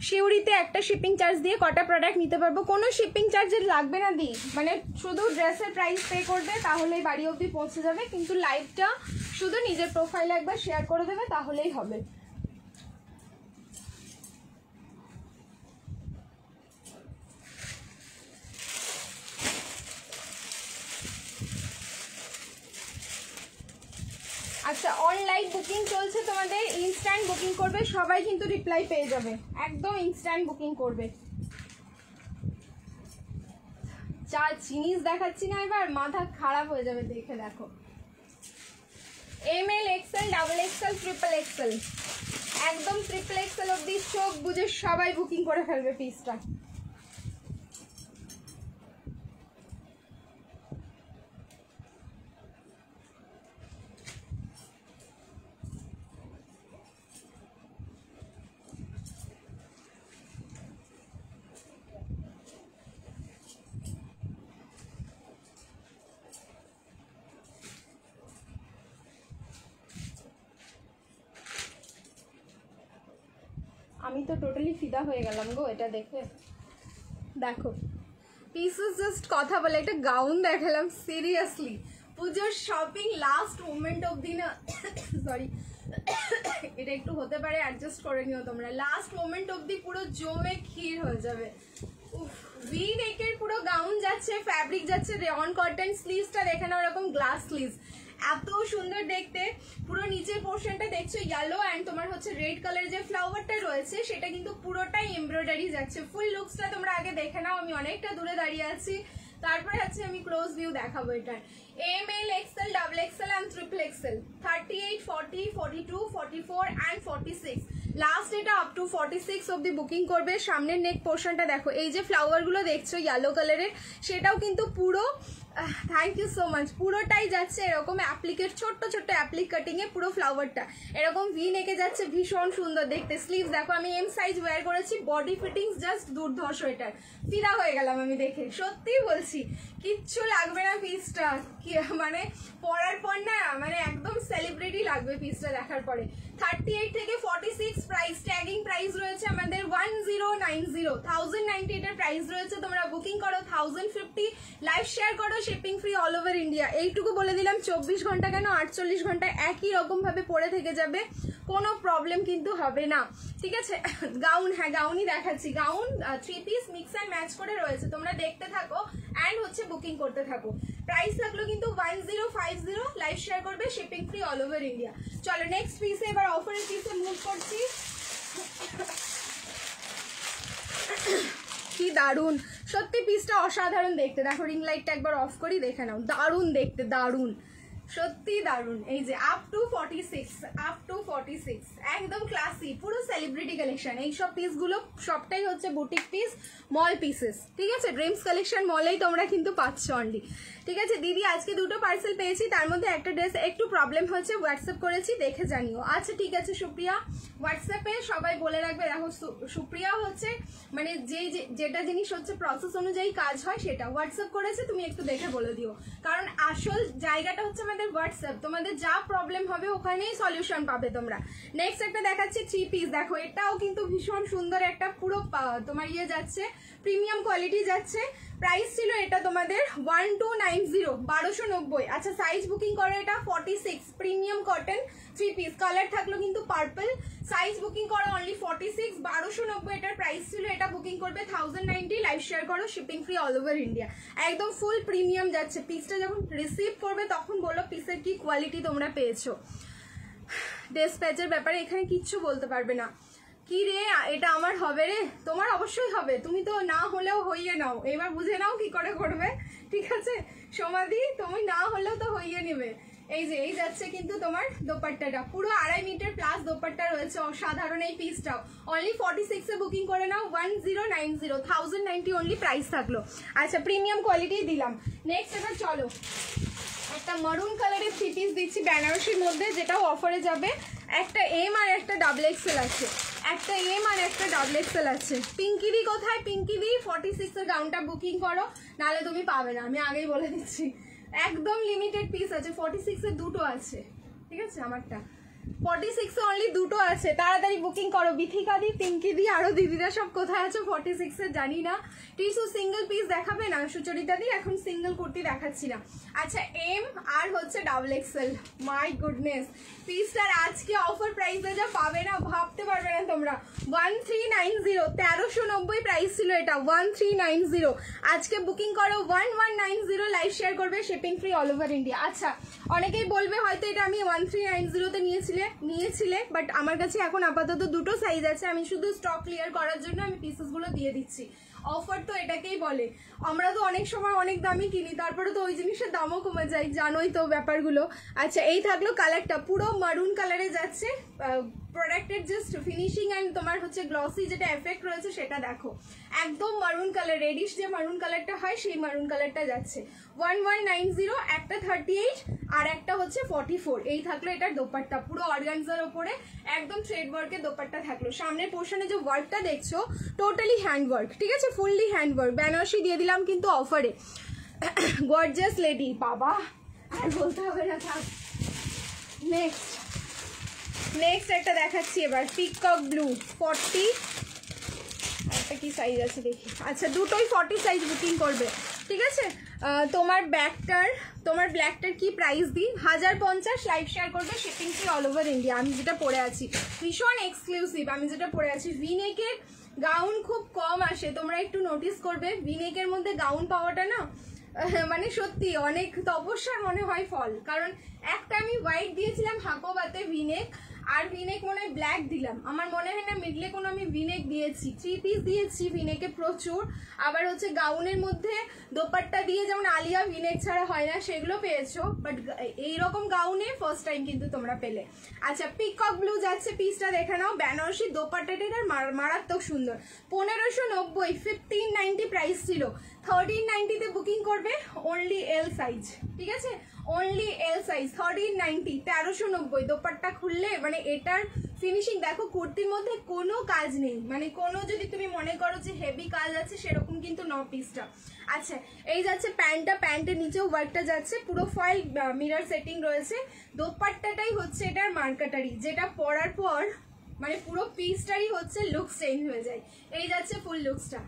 শিউরিতে একটা শিপিং চার্জ দিয়ে কটা প্রোডাক্ট নিতে পারবো, কোনো শিপিং চার্জের লাগবে না দি, মানে শুধু ড্রেসের প্রাইস পে করবে তাহলেই বাড়ি অবধি পৌঁছে যাবে, কিন্তু লাইভটা শুধু নিজের প্রোফাইলে একবার শেয়ার করে দেবে তাহলেই হবে। আচ্ছা অনলাইন বুকিং চলছে তোমাদের, ইনস্ট্যান্ট বুকিং করবে, সবাই কিন্তু রিপ্লাই পেয়ে যাবে, একদম ইনস্ট্যান্ট বুকিং করবে। যা জিনিস দেখাচ্ছি না এবার মাথা খারাপ হয়ে যাবে দেখে, দেখো ML XL double XL triple XL, একদম ট্রিপল XL অব্দি চোখ বুঝে সবাই বুকিং করে ফেলবে পিসটা। আমি তো টোটালি ফিদা হয়ে গেলাম গো এটা দেখে, দেখো পিসেস জাস্ট কথা বলে, একটা গাউন দেখালাম, সিরিয়াসলি পুজোর শপিং লাস্ট মোমেন্ট অবধি না সরি এটা একটু হতে পারে, অ্যাডজাস্ট করে নিও তোমরা, লাস্ট মোমেন্ট অবধি পুরো জমে ক্ষীর হয়ে যাবে। ভি নেকের পুরো গাউন যাচ্ছে, ফ্যাব্রিক যাচ্ছে রেয়ন কটন, স্লিভসটা দেখে না ওরকম গ্লাস স্লিভস, এত সুন্দর দেখতে। পুরো নিচের পোর্শনটা দেখছো ইয়েলো অ্যান্ড তোমার হচ্ছে রেড কালারের যে ফ্লাওয়ারটা রয়েছে সেটা কিন্তু পুরোটাই এমব্রয়ডারি যাচ্ছে। ফুল লুকসটা তোমরা আগে দেখে নাও, আমি অনেকটা দূরে দাঁড়িয়ে আছি, তারপরে হচ্ছে আমি ক্লোজ ভিউ দেখাবো এটার। ML XL double XL and triple XL 38 40 42 44 and 46, last এটা আপ টু 46 অব্দি বুকিং করবে। সামনের নেক পোর্শনটা দেখো, এই যে ফ্লাওয়ারগুলো দেখছো ইয়েলো কালারের, সেটাও কিন্তু পুরো থ্যাংক ইউ সো মাচ, পুরোটাই যাচ্ছে এরকম অ্যাপ্লিকেট, ছোট্ট ছোট্ট অ্যাপ্লিক কাটিং এ পুরো ফ্লাওয়ারটা এরকম ভি নেকে যাচ্ছে, ভীষণ সুন্দর দেখতে। স্লিভস দেখো, আমি এম সাইজ ওয়্যার করেছি, বডি ফিটিংস জাস্ট দুর্ধর্ষ, এটার ফিদা হয়ে গেলাম আমি দেখে, সত্যি বলছি কিচ্ছু লাগবে না পিসটা, মানে পরার পর না মানে একদম সেলিব্রিটি লাগবে পিসটা দেখার পরে। 38 থেকে 46 প্রাইস, ট্যাগিং প্রাইস রয়েছে আমাদের 1090, 1090 এটার প্রাইস রয়েছে। তোমরা বুকিং করো 1050, লাইভ শেয়ার করো, shipping free all over India. এইটুকু বলে দিলাম, 24 ঘন্টা কেন 48 ঘন্টা একই রকম ভাবে পরে থেকে যাবে, কোনো প্রবলেম কিন্তু হবে না, ঠিক আছে। গাউন, হ্যাঁ গাউনই দেখাচ্ছি, gown 3 piece mix and match করে রয়েছে, তোমরা দেখতে থাকো অ্যান্ড হচ্ছে বুকিং করতে থাকো। প্রাইস থাকলো কিন্তু 1050, লাইভ শেয়ার করবে, shipping free all over India. চলো নেক্সট পিসে, এবার অফারের পিসে মুভ করছি। কি দারুন, সত্যি পিসটা অসাধারণ দেখতে। দেখো রিং লাইটটা একবার অফ করি, দেখে নাও, দারুন দেখতে, দারুন, সত্যি দারুন। এই যে আপ টু 46 একদম ক্লাসি, পুরো সেলিব্রিটি কালেকশন। এইসব পিসগুলো সবটাই হচ্ছে বুটিক পিস, মল পিসেস, ঠিক আছে। ড্রিমস কালেকশন মলেই তোমরা কিন্তু পাচ্ছ অনলি, ঠিক আছে। দিদি আজকে দুটো পার্সেল পেয়েছি, তার মধ্যে একটা ড্রেস একটু প্রবলেম হচ্ছে, হোয়াটসঅ্যাপ করেছি, দেখে জানিও। আচ্ছা ঠিক আছে সুপ্রিয়া, হোয়াটসঅ্যাপে সবাই বলে রাখবে। দেখো সুপ্রিয়া হচ্ছে মানে যেটা জিনিস হচ্ছে প্রসেস অনুযায়ী কাজ হয় সেটা হোয়াটসঅ্যাপ করেছে, তুমি একটু দেখে বলে দিও, কারণ আসল জায়গাটা হচ্ছে আমাদের হোয়াটসঅ্যাপ। তোমাদের যা প্রবলেম হবে ওখানেই সলিউশন পাবে তোমরা। নেক্সট একটা দেখাচ্ছি 3 পিস, দেখো এটাও কিন্তু ভীষণ সুন্দর একটা, পুরো তোমার ইয়ে যাচ্ছে, প্রিমিয়াম কোয়ালিটি যাচ্ছে। প্রাইস ছিল এটা তোমাদের 1290, 1290। আচ্ছা সাইজ বুকিং করো, এটা 46, প্রিমিয়াম কটন 3 পিস, কালার থাকলো কিন্তু পার্পল। সাইজ বুকিং করো অনলি 46, 1290 এটার প্রাইস ছিল। এটা বুকিং করবে 1090, লাইভ শেয়ার করো, shipping free all over India. একদম ফুল প্রিমিয়াম যাচ্ছে। পিসটা যখন রিসিভ করবে তখন বলো পিসের কি কোয়ালিটি তোমরা পেয়েছো। ডেসপ্যাচের ব্যাপারে এখানে কিচ্ছু বলতে পারবে না। কি রে এটা আমার হবে রে, তোমার অবশ্যই হবে, তুমি তো না হলেও হইয়ে নাও, এবার বুঝে নাও কি করে করবে, ঠিক আছে সমাধি, তুমি না হলেও তো হইয়ে নেবে। এই যে এই যাচ্ছে কিন্তু তোমার দোপাট্টাটা, পুরো 2.5 মিটার প্লাস দোপাট্টা রয়েছে, অসাধারণ এই পিসটাও। অনলি 46 এ বুকিং করে নাও, 1090, 1090 অনলি প্রাইস থাকলো। আচ্ছা প্রিমিয়াম কোয়ালিটি দিলাম। নেক্সট এবার চলো একটা মারুন কালারের 3 পিস দিচ্ছি বেনারসির মধ্যে, যেটাও অফারে যাবে। একটা এম আর একটা ডাবল এক্সেল আছে, একটা এম আর একটা ডাবল এক্সেল আছে। পিঙ্কিদি কোথায়? পিঙ্কিদি 46 এর গাউনটা বুকিং করো, নাহলে তুমি পাবে না, আমি আগেই বলে দিচ্ছি। একদম লিমিটেড পিস আছে, 46 এর দুটো আছে, ঠিক আছে। আমারটা 46 এ অনলি দুটো আছে, তাড়াতাড়ি বুকিং করো। বিথিকাদি, পিঙ্কিদি, আরো দিদিরা সব কোথায় আছো 46 এর জানি না। টিসু সিঙ্গেল পিস দেখাবে না সুচরিতাদি, এখন সিঙ্গেল কুর্তি দেখাচ্ছি না। আচ্ছা এম আর হচ্ছে ডাবল এক্সেল, মাই গুডনেস, পিসটার আজকে অফার প্রাইসে যা পাবে না ভাবতে পারবে না তোমরা। 1390, 1390 প্রাইস ছিল এটা, 1390। আজকে বুকিং করো 1190, লাইভ শেয়ার করবে, shipping free all over India. আচ্ছা অনেকেই বলবে হয়তো এটা আমি 1390-তে নিয়েছিলে, বাট আমার কাছে এখন আপাতত দুটো সাইজ আছে, আমি শুধু স্টক ক্লিয়ার করার জন্য আমি পিসেসগুলো দিয়ে দিচ্ছি। অফার তো এটাকেই বলে, আমরা তো অনেক সময় অনেক দামি কিনি, তারপরে তো ওই জিনিসের দামও কমে যায়, জানোই তো ব্যাপারগুলো। আচ্ছা এই থাকলো কালারটা, পুরো মারুন কালারে যাচ্ছে। প্রোডাক্টের জাস্ট ফিনিশিং অ্যান্ড তোমার হচ্ছে গ্লসি যেটা এফেক্ট রয়েছে সেটা দেখো, একদম মারুন কালার, রেডিশ যে মারুন কালারটা হয় সেই মারুন কালারটা যাচ্ছে। 1190, একটা 38 আর একটা হচ্ছে 44। এই থাকলো এটার দোপাট্টা, পুরো অর্গানজার ওপরে একদম থ্রেড ওয়ার্কের দোপাট্টা থাকলো। সামনের পোর্শনে যে ওয়ার্কটা দেখছো টোটালি হ্যান্ড ওয়ার্ক, ঠিক আছে, ফুললি হ্যান্ড ওয়ার্ক। বেনারসি দিয়ে দিলাম কিন্তু অফারে, গর্জিয়াস লেডি, বাবা আর বলতে হবে না, থাক। নেক্সট একটা দেখাচ্ছি এবার, পিকক ব্লু 40, একটা কি সাইজ আছে দেখি। আচ্ছা দুটোই 40 সাইজ বুকিং করবে, ঠিক আছে। তোমার ব্ল্যাকটার কি প্রাইস দিই? 1050, লাইভ শেয়ার করবে, shipping free all over India. আমি যেটা পরে আছি ভীষণ এক্সক্লুসিভ, আমি যেটা পরে আছি। ভিনেকের গাউন খুব কম আসে, তোমরা একটু নোটিস করবে, ভিনেকের মধ্যে গাউন পাওয়াটা না মানে সত্যি অনেক তপস্যার মনে হয় ফল। কারণ একটা আমি হোয়াইট দিয়েছিলাম হাকোবাতে ভিনেক, আর ভিনেক মনে হয় ব্ল্যাক দিলাম, আমার মনে হয় না মিডলে কোনো আমি ভিনেক দিয়েছি। 3 পিস দিয়েছি ভিনেকে প্রচুর, আবার হচ্ছে গাউনের মধ্যে দোপাট্টা দিয়ে যেমন আলিয়া ভিনেক ছাড়া হয় না সেগুলো পেয়েছো, বাট এইরকম গাউনে ফার্স্ট টাইম কিন্তু তোমরা পেলে। আচ্ছা পিকক ব্লু যাচ্ছে, পিসটা দেখে নাও, বেনারসি দোপাট্টাটার মারাত্মক সুন্দর। 1590, 1590 প্রাইস ছিল, 1390-তে বুকিং করবে, অনলি এল সাইজ, ঠিক আছে। অনলি এল সাইজ 1390 1390 দোপাট্টা খুললে মানে এটার ফিনিশিং দেখো, কুর্তির মধ্যে কোনো কাজ নেই, মানে কোনো যদি তুমি মনে করো যে হেভি কাজ আছে সেরকম কিন্তু ন পিসটা। আচ্ছা এই যাচ্ছে প্যান্টটা, প্যান্টের নিচেও ওয়ার্কটা যাচ্ছে, পুরো ফয়েল মিরর সেটিং রয়েছে। দোপাট্টাটাই হচ্ছে এটার মার্কাটারি, যেটা পরার পর মানে পুরো পিসটারই হচ্ছে লুক চেঞ্জ হয়ে যায়। এই যাচ্ছে ফুল লুকসটা,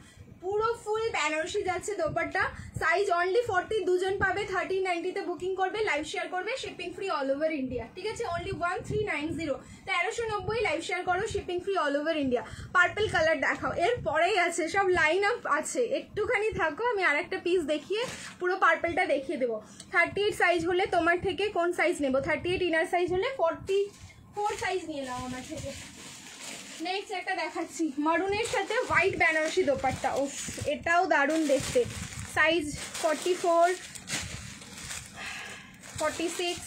পুরো ফুল বেনারসি যাচ্ছে দোপাট্টা, সাইজ অনলি 40, দুজন পাবে 1390 বুকিং করবে, লাইভ শেয়ার করবে, shipping free all over India. ঠিক আছে, অনলি 1390, 1390 লাইভ শেয়ার করো, shipping free all over India. Purple colour দেখাও, এর পরেই আছে সব লাইন আপ আছে, একটুখানি থাকো আমি আর একটা পিস দেখিয়ে পুরো পার্পলটা দেখিয়ে দেবো। 38 সাইজ হলে তোমার থেকে কোন সাইজ নেবো, 38 ইনার সাইজ হলে 44 সাইজ নিয়ে নাও আমার থেকে। নেক্সট একটা দেখাচ্ছি মারুনের সাথে হোয়াইট বেনারসি দোপাট্টা, উফ এটাও দারুণ দেখতে, সাইজ 44, 46,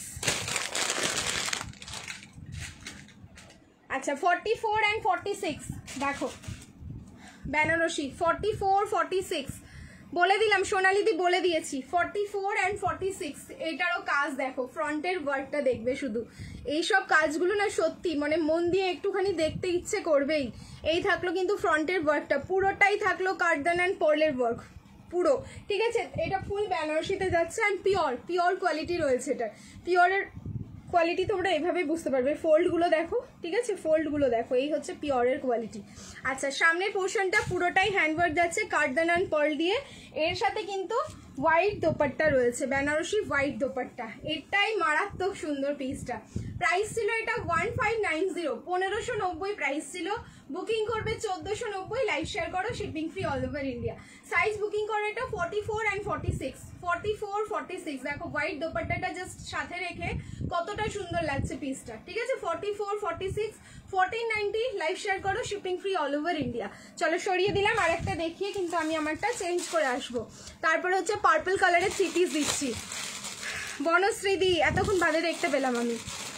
আচ্ছা 44 and 46 দেখো বেনারসি 44, 46 বলে দিলাম, সোনালিদি বলে দিয়েছি 44 and 46। এটারও কাজ দেখো, ফ্রন্টের ওয়ার্কটা দেখবে শুধু, এইসব কাজগুলো না সত্যি মানে মন দিয়ে একটুখানি দেখতে ইচ্ছে করবেই। এই থাকলো কিন্তু ফ্রন্টের ওয়ার্কটা, পুরোটাই থাকলো কার্দান অ্যান্ড পার্লের ওয়ার্ক পুরো। ঠিক আছে, এটা ফুল বেনারসিতে যাচ্ছে অ্যান্ড পিওর কোয়ালিটি রয়েছে, এটা পিওরের কোয়ালিটি তোমরা এভাবেই বুঝতে পারবে, ফোল্ডগুলো দেখো, ঠিক আছে ফোল্ডগুলো দেখো, এই হচ্ছে পিওরের কোয়ালিটি। আচ্ছা সামনের পোর্শনটা পুরোটাই হ্যান্ডওয়ার্ক যাচ্ছে কার্দান অ্যান্ড পার্ল দিয়ে, এর সাথে কিন্তু হোয়াইট দোপাট্টা রয়েছে, বেনারসি হোয়াইট দোপাট্টা, এটাই মারাত্মক সুন্দর পিসটা। প্রাইস ছিল এটা 1590, 1590 প্রাইস ছিল, বুকিং করবে 1490, লাইভ শেয়ার করো, shipping free all over India. Size booking করো এটা 44 and 46, 44, 46 দেখো হোয়াইট দোপাট্টাটা জাস্ট সাথে রেখে কতটা সুন্দর লাগছে পিসটা। ঠিক আছে 44, 46, 1490, লাইভ শেয়ার করো, shipping free all over India. চলো সরিয়ে দিলাম, আর একটা দেখিয়ে কিন্তু আমি আমারটা চেঞ্জ করে আসবো। তারপরে হচ্ছে পার্পল কালারের 3 পিস দিচ্ছি। বনশ্রীদি এতক্ষণ বাদে দেখতে পেলাম আমি,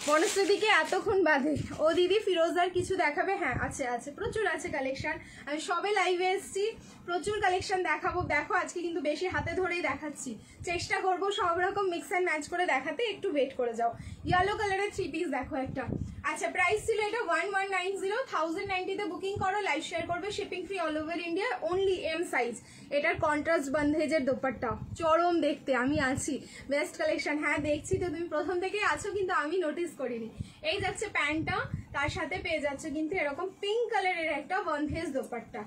বনশ্রীদিকে এতক্ষণ বাদে। ও দিদি ফিরোজার কিছু দেখাবে? হ্যাঁ আছে আছে, প্রচুর আছে কালেকশন, আমি সবে লাইভে এসেছি, প্রচুর কালেকশন দেখাবো। দেখো আজকে কিন্তু বেশি হাতে ধরেই দেখাচ্ছি, চেষ্টা করবো সব রকম মিক্স অ্যান্ড ম্যাচ করে দেখাতে, একটু ওয়েট করে যাও। ইয়েলো কালারের 3 পিস দেখো একটা। আচ্ছা প্রাইস ছিল এটা 1190, 1090 বুকিং করো, লাইভ শেয়ার করবে, shipping free all over India, only M size. এটার কন্ট্রাস্ট বন্ধেজের দোপাট্টা চরম দেখতে, আমি আছি বেস্ট কালেকশন। হ্যাঁ দেখছি তো, তুমি প্রথম থেকেই আছো কিন্তু আমি নোটিস করিনি। এই যাচ্ছে প্যান্টটা, তার সাথে পেয়ে যাচ্ছে কিন্তু এরকম পিঙ্ক কালারের একটা বন্ধেজ দোপাট্টা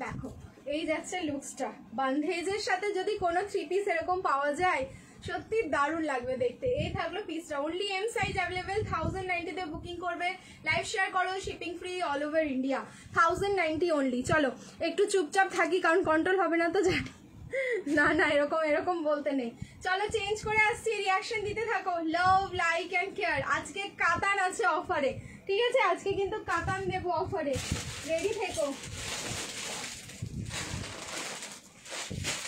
দেখো। এই যাচ্ছে লুকসটা, বন্ধেজের সাথে যদি কোনো 3 পিস এরকম পাওয়া যায় সত্যি দারুণ লাগবে দেখতে। এই থাকলো পিসটা, only M size available, 1090 booking করবে, লাইভ শেয়ার করো, shipping free all over India, 1090 only. চলো একটু চুপচাপ থাকি কারণ কন্ট্রোল হবে না তো জানি, না না এরকম এরকম বলতে নেই। চলো চেঞ্জ করে আসছি, রিয়াকশন দিতে থাকো, লাভ লাইক অ্যান্ড কেয়ার। আজকে কাতান আছে অফারে, ঠিক আছে আজকে কিন্তু কাতান দেবো অফারে, রেডি থেকো।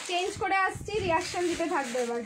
চেঞ্জ করে আসছি, রিয়াকশন দিতে থাকবে এবার।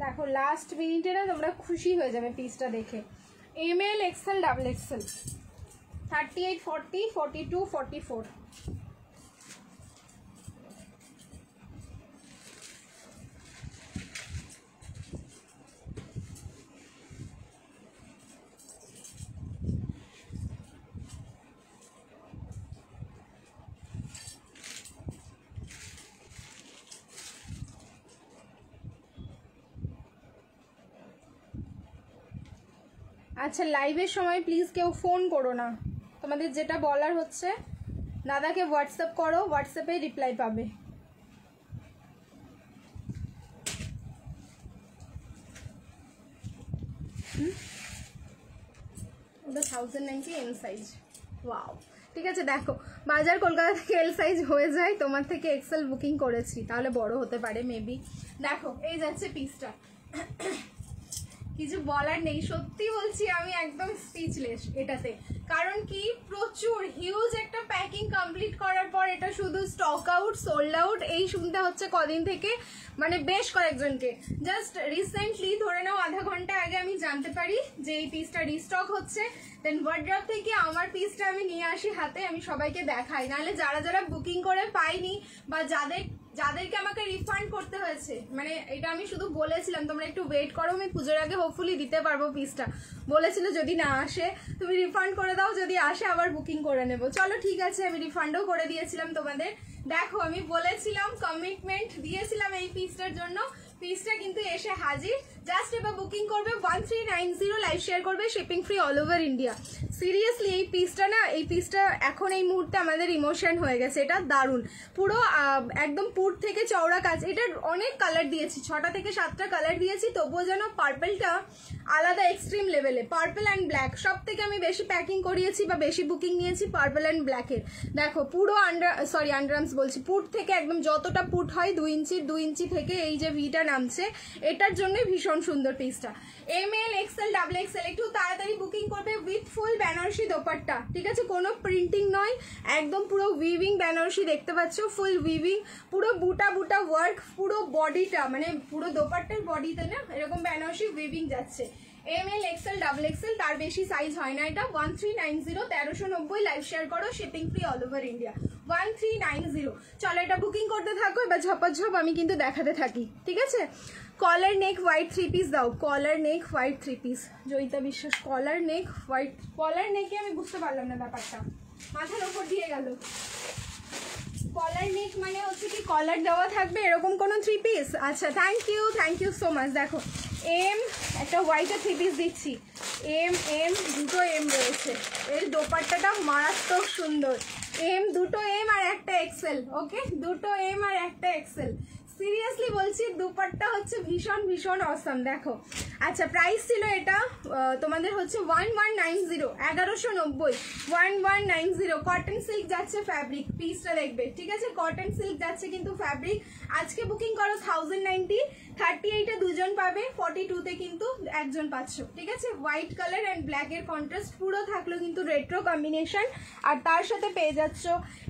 দেখো লাস্ট মিনিটে না তোমরা খুশি হয়ে যাবে পিসটা দেখে। ML, XL, XXL, 38, 40, 42, 44। আচ্ছা লাইভের সময় প্লিজ কেউ ফোন করো না, তোমাদের যেটা বলার হচ্ছে দাদাকে হোয়াটসঅ্যাপ করো, হোয়াটসঅ্যাপে রিপ্লাই পাবে। ওটা 1090 এম সাইজ। ওয়াও, ঠিক আছে। দেখো বাজার কলকাতা থেকে এল সাইজ হয়ে যায়, তোমার থেকে এক্সেল বুকিং করেছি, তাহলে বড় হতে পারে মেবি। দেখো এই যাচ্ছে পিসটা, কিছু বলার নেই, সত্যি বলছি আমি একদম স্পিচলেস এটাতে। কারণ কি প্রচুর হিউজ একটা প্যাকিং কমপ্লিট করার পর এটা শুধু স্টক আউট, সোল্ড আউট এই শুনতে হচ্ছে কদিন থেকে, মানে বেশ কয়েকজনকে। জাস্ট রিসেন্টলি ধরে নাও আধা ঘন্টা আগে আমি জানতে পারি যে এই পিসটা রিস্টক হচ্ছে। দেন ওয়ার্ড্রপ থেকে আমার পিসটা আমি নিয়ে আসি হাতে, আমি সবাইকে দেখাই। নাহলে যারা যারা বুকিং করে পাইনি বা যাদেরকে আমাকে রিফান্ড করতে হয়েছে, মানে এটা আমি শুধু বলেছিলাম তোমরা একটু ওয়েট করো, আমি পুজোর আগে হোপফুলি দিতে পারবো পিসটা। বলেছিল যদি না আসে তুমি রিফান্ড করে দাও, যদি আসে আবার বুকিং করে নেব। চলো ঠিক আছে, আমি রিফান্ডও করে দিয়েছিলাম তোমাদের। দেখো আমি বলেছিলাম, কমিটমেন্ট দিয়েছিলাম এই পিসটার জন্য, পিসটা কিন্তু এসে হাজির। জাস্ট এবার বুকিং করবে 1390, লাইভ শেয়ার করবে, shipping free all over India. Seriously এই পিসটা না, এই পিসটা এখন এই মুহূর্তে আমাদের ইমোশন হয়ে গেছে। এটা দারুণ, পুরো একদম পুট থেকে চওড়া কাজ। এটার অনেক কালার দিয়েছি, 6টা থেকে 7টা কালার দিয়েছি, তবুও যেন পার্পেলটা আলাদা এক্সট্রিম লেভেলে। পার্পেল অ্যান্ড ব্ল্যাক সব থেকে আমি বেশি প্যাকিং করিয়েছি বা বেশি বুকিং নিয়েছি পার্পেল অ্যান্ড ব্ল্যাকের। দেখো পুরো আন্ডারআর্মস বলছি, পুট থেকে একদম যতটা পুট হয় 2 ইঞ্চি থেকে এই যে ভিটা নামছে, এটার জন্য ভীষণ সুন্দর পিসটা। এমএল, এক্সেল, ডাবল এক্সেল একটু তাড়াতাড়ি বুকিং করবে। উইথ ফুল বেনারসি দোপাট্টা, ঠিক আছে, কোনো প্রিন্টিং নয়, একদম পুরো উইভিং বেনারসি দেখতে পাচ্ছ, ফুল উইভিং, পুরো বুটা বুটা ওয়ার্ক, পুরো বডিটা মানে পুরো দোপাট্টার বডিতে না এরকম বেনারসি উইভিং যাচ্ছে। এমএল, এক্সেল, ডাবল এক্সেল, তার বেশি সাইজ হয় না। এটা 1390, 1390, লাইভ শেয়ার করো, shipping free all over India. 1390। চলো এটা বুকিং করতে থাকো, এবার ঝপাঝপ আমি কিন্তু দেখাতে থাকি, ঠিক আছে। কলার নেক হোয়াইট 3 পিস দাও, কলার নেক হোয়াইট 3 পিস। জয়িতা বিশ্বাস, কলার নেক হোয়াইট। কলার নেকে আমি বুঝতে পারলাম না ব্যাপারটা, মাথার ওপর দিয়ে গেল। কলার নেক মানে হচ্ছে কি কলার দেওয়া থাকবে এরকম কোনো 3 পিস? আচ্ছা, থ্যাংক ইউ সো মাচ। দেখো এম, একটা হোয়াইটের 3 পিস দিচ্ছি। এম দুটো এম রয়েছে, এর দোপাট্টাটা মারাত্মক সুন্দর। দুটো এম আর একটা এক্সেল, ওকে, দুটো এম আর একটা এক্সেল। সিরিয়াসলি বলছি দুপাট্টা হচ্ছে ভীষণ ভীষণ অসাম। দেখো আচ্ছা, প্রাইস ছিল এটা তোমাদের হচ্ছে 1190, 1190, 1190। কটন সিল্ক যাচ্ছে ফ্যাব্রিক, পিসটা দেখবে, ঠিক আছে, কটন সিল্ক যাচ্ছে কিন্তু ফ্যাব্রিক। আজকে বুকিং করো 1090, 38-এ দুজন পাবে, 42-তে কিন্তু একজন পাচ্ছ, ঠিক আছে। হোয়াইট কালার অ্যান্ড ব্ল্যাকের কন্ট্রাস্ট পুরো থাকলো কিন্তু রেট্রো কম্বিনেশন, আর তার সাথে পেয়ে যাচ্ছ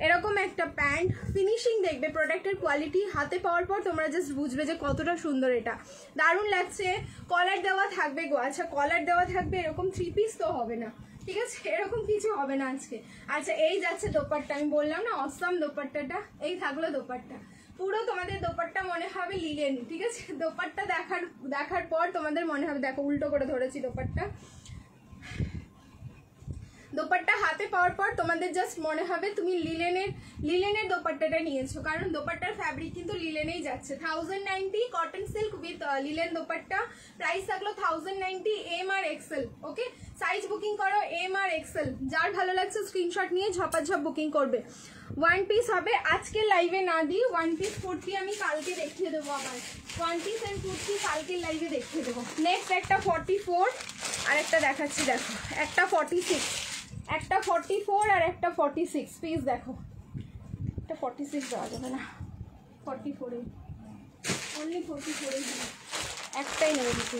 এরকম একটা প্যান্ট। ফিনিশিং দেখবে, প্রোডাক্টের কোয়ালিটি হাতে পাওয়ার পর তোমরা জাস্ট বুঝবে যে কতটা সুন্দর, এটা দারুণ লাগছে। কলার দেওয়া থাকবে গো, আচ্ছা কলার দেওয়া থাকবে, এরকম 3 পিস তো হবে না, ঠিক আছে, এরকম কিছু হবে না আজকে। আচ্ছা এই যাচ্ছে দোপাট্টা, আমি বললাম না অসাম দোপাট্টাটা, এই থাকলো দোপাট্টা। পুরো তোমাদের দোপাট্টা মনে হবে লিলেন, ঠিক আছে, দোপাট্টা দেখার পর তোমাদের মনে হবে, দেখো উল্টো করে ধরেছি দোপাট্টা, দোপাট্টা হাতে পাওয়ার পর তোমাদের জাস্ট মনে হবে তুমি লিলেনের দোপাট্টাটা নিয়েছো, কারণ দোপাট্টার ফ্যাব্রিক কিন্তু লিলেনেই যাচ্ছে। 1090 cotton silk with linen dupatta, price থাকলো 1090, এম আর এক্সেল, ওকে। সাইজ বুকিং করো এম আর এক্সেল, যার ভালো লাগছে স্ক্রিনশট নিয়ে ঝপাঝপ বুকিং করবে। 1 পিস হবে, আজকে লাইভে না দিই, 1 পিস কুর্তি আমি কালকে দেখিয়ে দেবো, আবার 1 পিস এন্ড কুর্তি কালকে লাইভে দেখিয়ে দেবো। নেক্সট একটা 44 আর একটা দেখাচ্ছি, দেখো একটা 46, একটা 44 আর একটা 46 পিস। দেখো একটা 46 দেওয়া যাবে না, 44 অনলি 44 একটাই নেবে দিচ্ছি।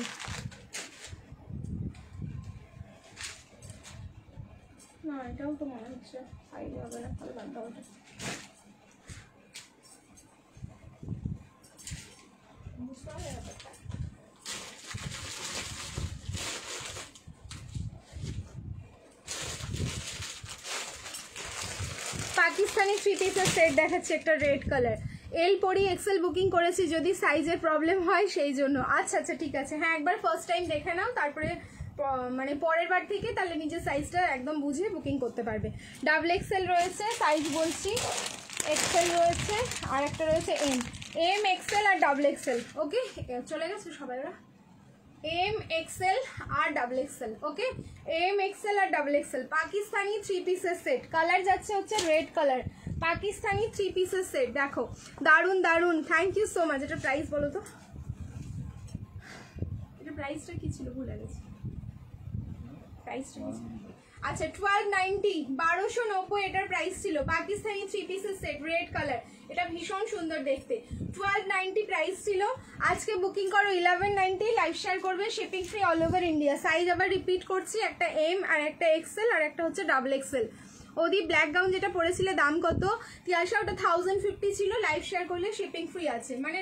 না এটাও তো মনে হচ্ছে সাইডে হবে না, তাহলে বাদ দাও। বুঝতে হবে ব্যাপারটা। পাকিস্তানি 3 পিসের সেট দেখাচ্ছে, একটা রেড কালার। এল পরি এক্সেল বুকিং করেছি, যদি সাইজের প্রবলেম হয় সেই জন্য। আচ্ছা আচ্ছা ঠিক আছে, হ্যাঁ একবার ফার্স্ট টাইম দেখে নাও, তারপরে মানে পরের বার থেকে তাহলে নিজের সাইজটা একদম বুঝে বুকিং করতে পারবে। ডাবল এক্সেল রয়েছে, সাইজ বলছি, এক্সেল রয়েছে, আর একটা রয়েছে এম এক্সেল আর ডাবল এক্সেল, ওকে। চলে গেছে সবাই ওরা, এম এক্সেল আর double XL, okay, M XL আর ডাবল এক্সেল। পাকিস্তানি 3 পিসের সেট, কালার যাচ্ছে হচ্ছে রেড কালার, পাকিস্তানি 3 পিসের সেট। দেখো দারুন দারুন, থ্যাংক ইউ সো মাচ। এটা প্রাইস বলো তো, এটা প্রাইসটা কি ছিল ভুলে গেছি, প্রাইসটা আচ্ছা 1290 1290 এটার প্রাইস ছিল। পাকিস্তানি 3 পিসের সেট রেড কালার, এটা ভীষণ সুন্দর দেখতে। 1290 প্রাইস ছিল। আজকে বুকিং করো 1190, লাইভ শেয়ার করবে, shipping free all over India. Size আবার রিপিট করছি, একটা এম আর একটা এক্সেল আর একটা হচ্ছে ডাবল এক্সেল। ওদি ব্ল্যাক গাউন যেটা পরেছিলে দাম কত? তিয়াশা ওটা 1050 ছিল, লাইভ শেয়ার করলে শিপিং ফ্রি আছে। মানে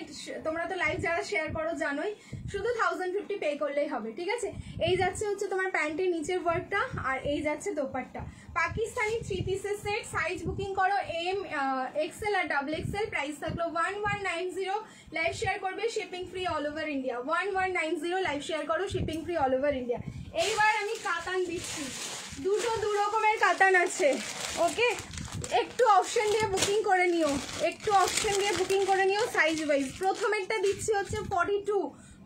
তোমরা তো লাইভ যারা শেয়ার করো জানোই, শুধু 1050 পে করলেই হবে, ঠিক আছে। এই যাচ্ছে হচ্ছে তোমার প্যান্টের নিচের ওয়ার্কটা, আর এই যাচ্ছে দোপাট্টা। পাকিস্তানি 3 পিসের সেট, সাইজ বুকিং করো এম এক্সেল আর ডাবল এক্সেল। প্রাইস থাকলো 1190, লাইভ শেয়ার করবে, shipping free all over India. 1190, live share করো, shipping free all over India. এইবার আমি কাতান দিচ্ছি, দু রকমের কাতান আছে, ওকে। একটু অপশন দিয়ে বুকিং করে নিও, একটু অপশন দিয়ে বুকিং করে নিও সাইজ ওয়াইজ। প্রথমেরটা দিচ্ছি হচ্ছে 42,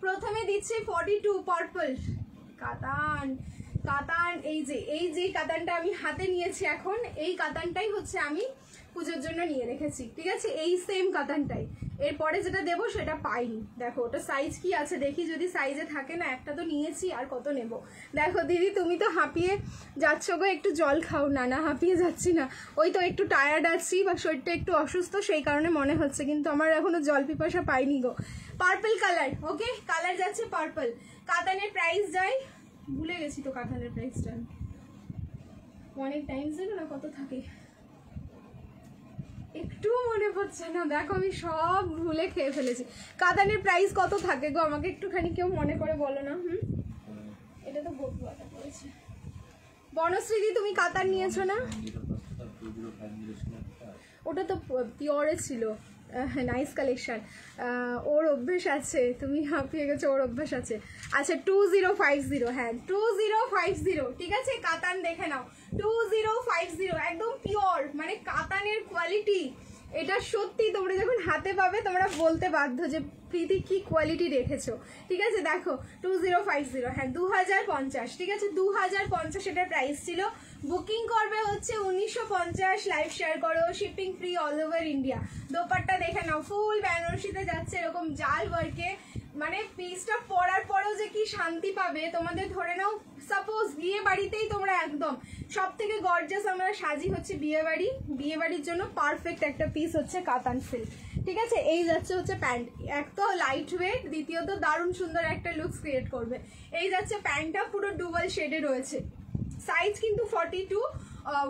প্রথমে দিচ্ছি 42 পার্পল কাতান। কাতান এই যে কাতানটা আমি হাতে নিয়েছি এখন, এই কাতানটাই হচ্ছে আমি পুজোর জন্য নিয়ে রেখেছি, ঠিক আছে। এই সেম কাতানটাই, এরপরে যেটা দেবো সেটা পাইনি। দেখো ওটা সাইজ কি আছে দেখি, যদি সাইজে থাকে না, একটা তো নিয়েছি আর কত নেব। দেখো দিদি তুমি তো হাঁপিয়ে যাচ্ছ গো, একটু জল খাও। না না হাঁপিয়ে যাচ্ছি না, ওই তো একটু টায়ার্ড আছি বা শরীরটা একটু অসুস্থ, সেই কারণে মনে হচ্ছে, কিন্তু আমার এখনো জল পিপাসা পাইনি গো। পার্পল কালার, ওকে, কালার যাচ্ছে পার্পল। কাতানের প্রাইস যাই, ভুলে গেছি তো কাতানের প্রাইসটা, অনেক টাইম ছিল না, কত থাকে একটু মনে পড়ছে না। দেখো আমি সব ভুলে খেয়ে ফেলেছি। কাতানের প্রাইস কত থাকে গো, আমাকে একটুখানি কেউ মনে করে বলো না। এটা তো বটুয়াটা পড়েছে। বনশ্রীদি তুমি কাতান নিয়েছো না? ওটা তো পিওরে ছিল, নাইস কালেকশন। ওর অভ্যেস আছে, তুমি হাঁপিয়ে গেছো, ওর অভ্যেস আছে। আচ্ছা 2050, হ্যাঁ 2050, ঠিক আছে। কাতান দেখে নাও 2050, একদম পিওর, মানে কাতানের কোয়ালিটি এটা সত্যি তোমরা যখন হাতে পাবে তোমরা বলতে বাধ্য যে প্রীতি কি কোয়ালিটি রেখেছো, ঠিক আছে। দেখো 2050, হ্যাঁ 2050, ঠিক আছে 2050 এটার প্রাইস ছিল। বুকিং করবে হচ্ছে 1950, লাইভ শেয়ার করো, shipping free all over India. Dupatta দেখে নাও, ফুল বেনারসিতে যাচ্ছে এরকম জাল ওয়ার্কে, মানে পিসটা পরার পরেও যে কি শান্তি পাবে। তোমাদের ধরে নাও সাপোজ বিয়ে বাড়িতেই তোমরা একদম সব থেকে গর্জাস আমরা সাজি হচ্ছে বিয়ে বাড়ির জন্য পারফেক্ট একটা পিস হচ্ছে কাতান সিল্ক, ঠিক আছে। এই যাচ্ছে হচ্ছে প্যান্ট, এক তো লাইট ওয়েট, দ্বিতীয়ত দারুণ সুন্দর একটা লুকস ক্রিয়েট করবে। এই যাচ্ছে প্যান্টটা, পুরো ডুয়াল শেডে রয়েছে। সাইজ কিন্তু 42,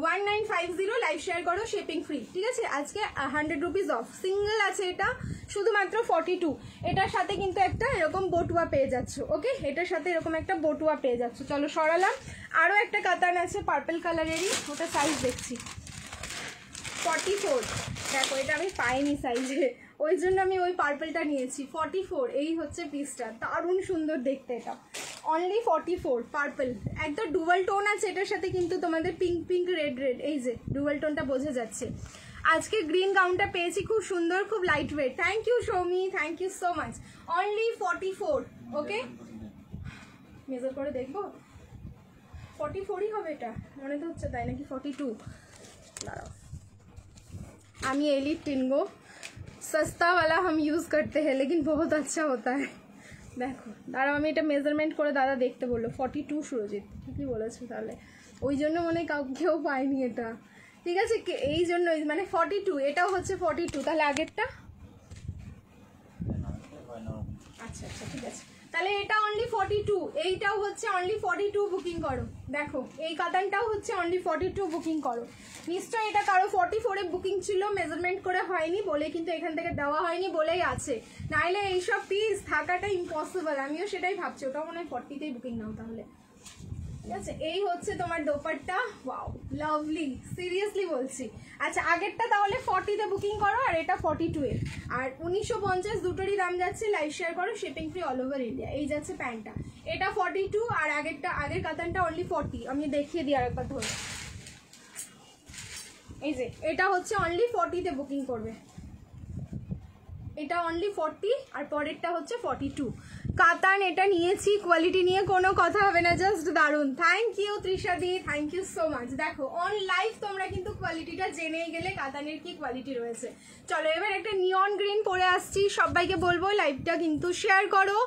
1950, লাইভ শেয়ার করো, শিপিং ফ্রি, ঠিক আছে। আজকে 100 রুপিস অফ, সিঙ্গেল আছে এটা শুধুমাত্র 42। এটার সাথে কিন্তু একটা এরকম বটুয়া পেয়ে যাচ্ছ, ওকে, এটার সাথে এরকম একটা বটুয়া পেয়ে যাচ্ছ। চলো সরালাম। আরও একটা কাতান আছে পার্পল কালারেরই, ওটা সাইজ দেখছি 44। দেখো এটা আমি পাইনি সাইজে, ওই জন্য আমি ওই পার্পলটা নিয়েছি। 44, এই হচ্ছে পিসটা, দারুণ সুন্দর দেখতে। এটা অনলি 44 পার্পল, একদম ডুয়াল টোন আছে এটার সাথে, কিন্তু তোমাদের পিঙ্ক পিঙ্ক রেড রেড, এই যে ডুয়াল টোনটা বোঝা যাচ্ছে। আজকে গ্রিন গাউনটা পেয়েছি, খুব সুন্দর, খুব light weight. Thank you Soumi, thank you so much. Only 44, okay. Measure করে দেখবো, 44ই হবে এটা, মনে তো হচ্ছে তাই নাকি 42। দাঁড়াও, আমি एलिट टिंगो सस्ता वाला हम यूज़ करते हैं लेकिन बहुत अच्छा होता है। দেখো দাঁড়াও, আমি এটা মেজারমেন্ট করে দাদা দেখতে বললো 42। সুরজিৎ ঠিকই বলেছো, তাহলে ওই জন্য মনে কেউ পায়নি এটা, ঠিক আছে। এই জন্য মানে 42, এটাও হচ্ছে 42, তাহলে আগেরটা আচ্ছা আচ্ছা ঠিক আছে, তাহলে এটা অনলি 42, এইটাও হচ্ছে অনলি 42, বুকিং করো। দেখো এই কাতানটাও হচ্ছে অনলি 42, বুকিং করো। নিশ্চয়ই এটা কারো 44-এ বুকিং ছিল, মেজারমেন্ট করে হয়নি বলে কিন্তু এখান থেকে দেওয়া হয়নি বলেই আছে, নাইলে এইসব পিস থাকাটা ইম্পসিবল। আমিও সেটাই ভাবছি, ওটাও মনে হয় 40তেই বুকিং নাও তাহলে, ঠিক আছে। এই হচ্ছে তোমার দোপাট্টা, ওয়াও লাভলি, সিরিয়াসলি বলছি। আচ্ছা আগেরটা তাহলে 40তে বুকিং করো, আর এটা 42-এর, আর 1950 দুটোরই দাম যাচ্ছে। লাইভ শেয়ার করো, shipping free all over India. এই যাচ্ছে প্যান্টটা, এটা 42, আর আগের কাতানটা অনলি 40। আমি দেখিয়ে দিই আরেকবার ধরে, এই যে এটা হচ্ছে অনলি 40তে বুকিং করবে, এটা অনলি 40, আর পরেরটা হচ্ছে 42। কাতান এটা নিয়েছি, কোয়ালিটি নিয়ে কোনো কথা হবে না, জাস্ট দারুন। Thank you Trisha di, thank you so much. দেখো অন লাইভ তোমরা কিন্তু কোয়ালিটিটা জেনেই গেলে কাতানের কি কোয়ালিটি রয়েছে। চলো এবার একটা নিয়ন গ্রিন পরে আসছি, সবাইকে বলবো লাইভটা কিন্তু শেয়ার করো।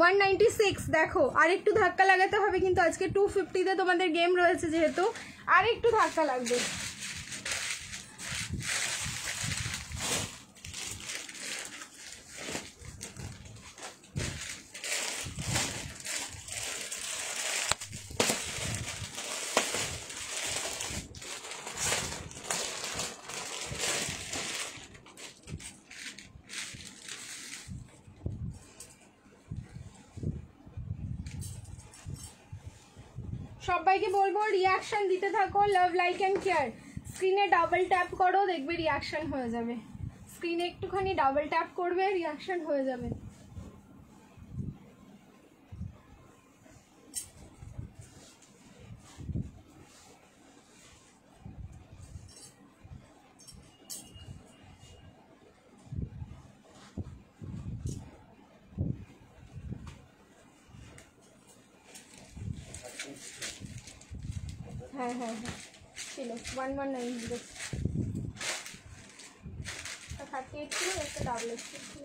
196 দেখো, আর একটু ধাক্কা লাগাতে হবে কিন্তু আজকে 250-তে তোমাদের গেম রয়েছে যেহেতু, আর একটু ধাক্কা লাগবে। সবাইকে বলবো রিয়াকশন দিতে থাকো, লাভ লাইক অ্যান্ড কেয়ার। স্ক্রিনে ডাবল ট্যাপ করো, দেখবে রিয়াকশন হয়ে যাবে। স্ক্রিনে একটুখানি ডাবল ট্যাপ করবে, রিয়াকশন হয়ে যাবে। হ্যাঁ হ্যাঁ হ্যাঁ ছিল 1190, 38 ছিল, একটা ডাবল এক্সেল ছিল।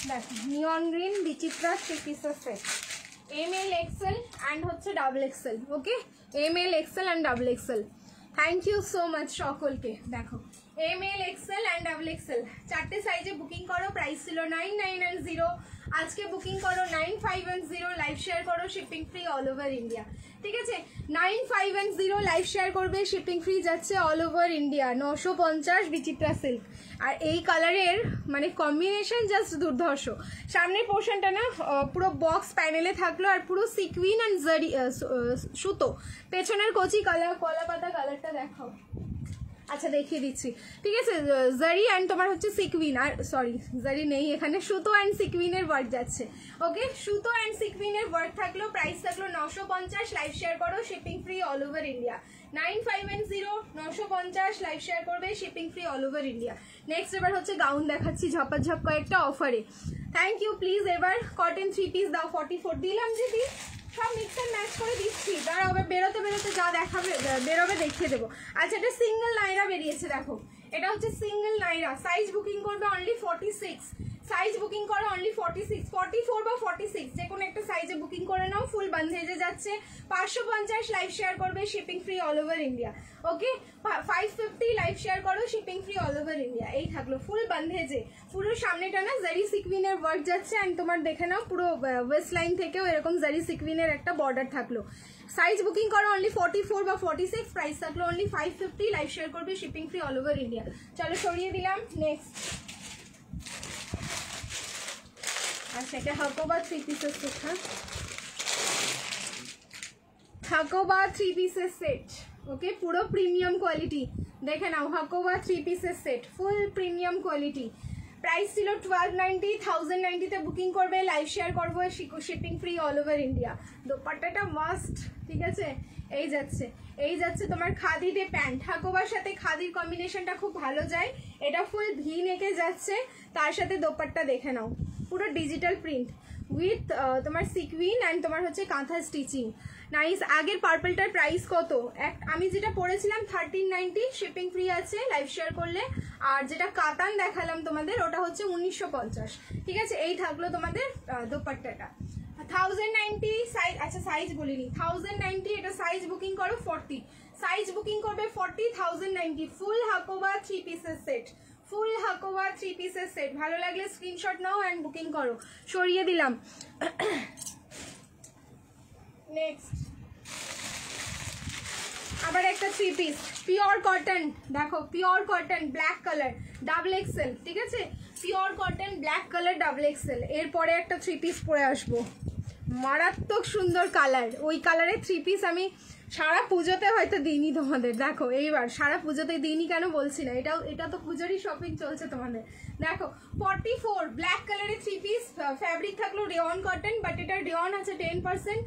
দেখো নিয়ন গ্রিন বিচিত্রা 3 পিসের সেট, এমএল এক্সেল অ্যান্ড হচ্ছে double XL. Okay, M L XL and double XL. Thank you so much সকলকে। দেখো M L XL and double XL চারটে সাইজে বুকিং করো, প্রাইস ছিল 9990, আজকে বুকিং করো 9510, লাইভ শেয়ার করো, shipping free all over India. ঠিক আছে, 9510 লাইভ শেয়ার করবে, শিপিং ফ্রি যাচ্ছে অল ওভার ইন্ডিয়া। 950 বিচিত্রা সিল্ক, আর এই কালারের মানে কম্বিনেশন জাস্ট দুর্ধর্ষ। সামনের পোর্শনটা না পুরো বক্স প্যানেলে থাকলো, আর পুরো সিকুইন অ্যান্ড জারি সুতো। পেছনের কচি কালার, কলা পাতা কালারটা দেখাও। আচ্ছা দেখিয়ে দিচ্ছি, ঠিক আছে। জারি অ্যান্ড তোমার হচ্ছে সিকুইন, আর সরি জারি নেই এখানে, সুতো অ্যান্ড সিকুইনের ওয়ার্ক যাচ্ছে। ওকে, সুতো অ্যান্ড সিকুইনের ওয়ার্ক থাকলো, প্রাইস থাকলো 950, লাইভ শেয়ার করো, shipping free all over India. 9510 950, live share করবে, shipping free all over India. Next এবার হচ্ছে গাউন দেখাচ্ছি ঝপাঝপ কয়েকটা অফারে। Thank you. প্লিজ এবার কটন 3 পিস দাও। 44 দিলাম দিদি, সব মিক্স অ্যান্ড ম্যাচ করে দিচ্ছি, তারা হবে বেরোতে বেরোতে যা দেখাবে বেরোবে দেখিয়ে দেবো। আচ্ছা এটা সিঙ্গেল নাইরা বেরিয়েছে, দেখো এটা হচ্ছে সিঙ্গেল নাইরা। সাইজ বুকিং করবে অনলি 46, সাইজ বুকিং করো অনলি 46, 44 বা 46 যে কোনো একটা সাইজে বুকিং করে নাও। ফুল বান্ধেজে যাচ্ছে, 550, লাইভ শেয়ার করবে, shipping free all over India. Okay, 550, live share করো, shipping free all over India. এই থাকলো ফুল বান্ধেজে, পুরো সামনেটা না জারি সিকুইনের ওয়ার্ক যাচ্ছে, অ্যান্ড তোমার দেখে নাও পুরো ওয়েস্ট লাইন থেকেও এরকম জারি সিকুইনের একটা বর্ডার থাকলো। সাইজ বুকিং করো অনলি 44 বা 46, প্রাইস থাকলো অনলি 550, লাইভ শেয়ার করবে, shipping free all over India. চলো সরিয়ে দিলাম। নেক্সট, আচ্ছা এটা হাকোবা 3 পিসের সেট। হ্যাঁ হাকোবা 3 পিসের সেট, ওকে পুরো প্রিমিয়াম কোয়ালিটি। দেখে নাও হাকোবা 3 পিসের সেট, ফুল প্রিমিয়াম কোয়ালিটি। প্রাইস ছিল 1290, 1090-তে বুকিং করবে, লাইভ শেয়ার করবো, shipping free all over India. দোপাট্টাটা মাস্ট, ঠিক আছে। এই যাচ্ছে, এই যাচ্ছে তোমার খাদিতে প্যান্ট, হাকোবার সাথে খাদির কম্বিনেশনটা খুব ভালো যায়। এটা ফুল ভি নেকে যাচ্ছে, তার সাথে দোপাট্টা দেখে নাও পুরো ডিজিটাল প্রিন্ট উইথ তোমার সিকুইন অ্যান্ড তোমার হচ্ছে কাঁথা স্টিচিং। নাইস। আগের পার্পলটার প্রাইস কত? আমি যেটা পরেছিলাম 1390, শিপিং ফ্রি আছে লাইভ শেয়ার করলে। আর যেটা কাতান দেখালাম তোমাদের ওটা হচ্ছে 1950। ঠিক আছে, এই থাকলো তোমাদের দোপাট্টাটা। 1090 সাইজ, আচ্ছা সাইজ বলিনি, 1090 এটা সাইজ বুকিং করো 40, সাইজ বুকিং করবে 40, 1090 ফুল হাকোবা 3 পিসের সেট, ফুল হাকোবা 3 পিসের সেট। ভালো লাগলে স্ক্রিনশট নাও অ্যান্ড বুকিং করো। সরিয়ে দিলাম। নেক্সট আবার একটা 3 পিস পিওর কটন, দেখো pure cotton black colour double XL. ঠিক আছে, pure cotton black colour double XL. এরপরে একটা 3 পিস পরে আসবো, মারাত্মক সুন্দর কালার। ওই কালারের 3 পিস আমি সারা পুজোতে হয়তো দিইনি তোমাদের। দেখো এইবার সারা পুজোতে দিইনি কেন বলছি না, এটা তো পুজোরই শপিং চলছে তোমাদের। দেখো 44 ব্ল্যাক কালারের 3 পিস, ফ্যাব্রিক থাকলো রেয়ন কটন, বাট এটা রেয়ন আছে 10%,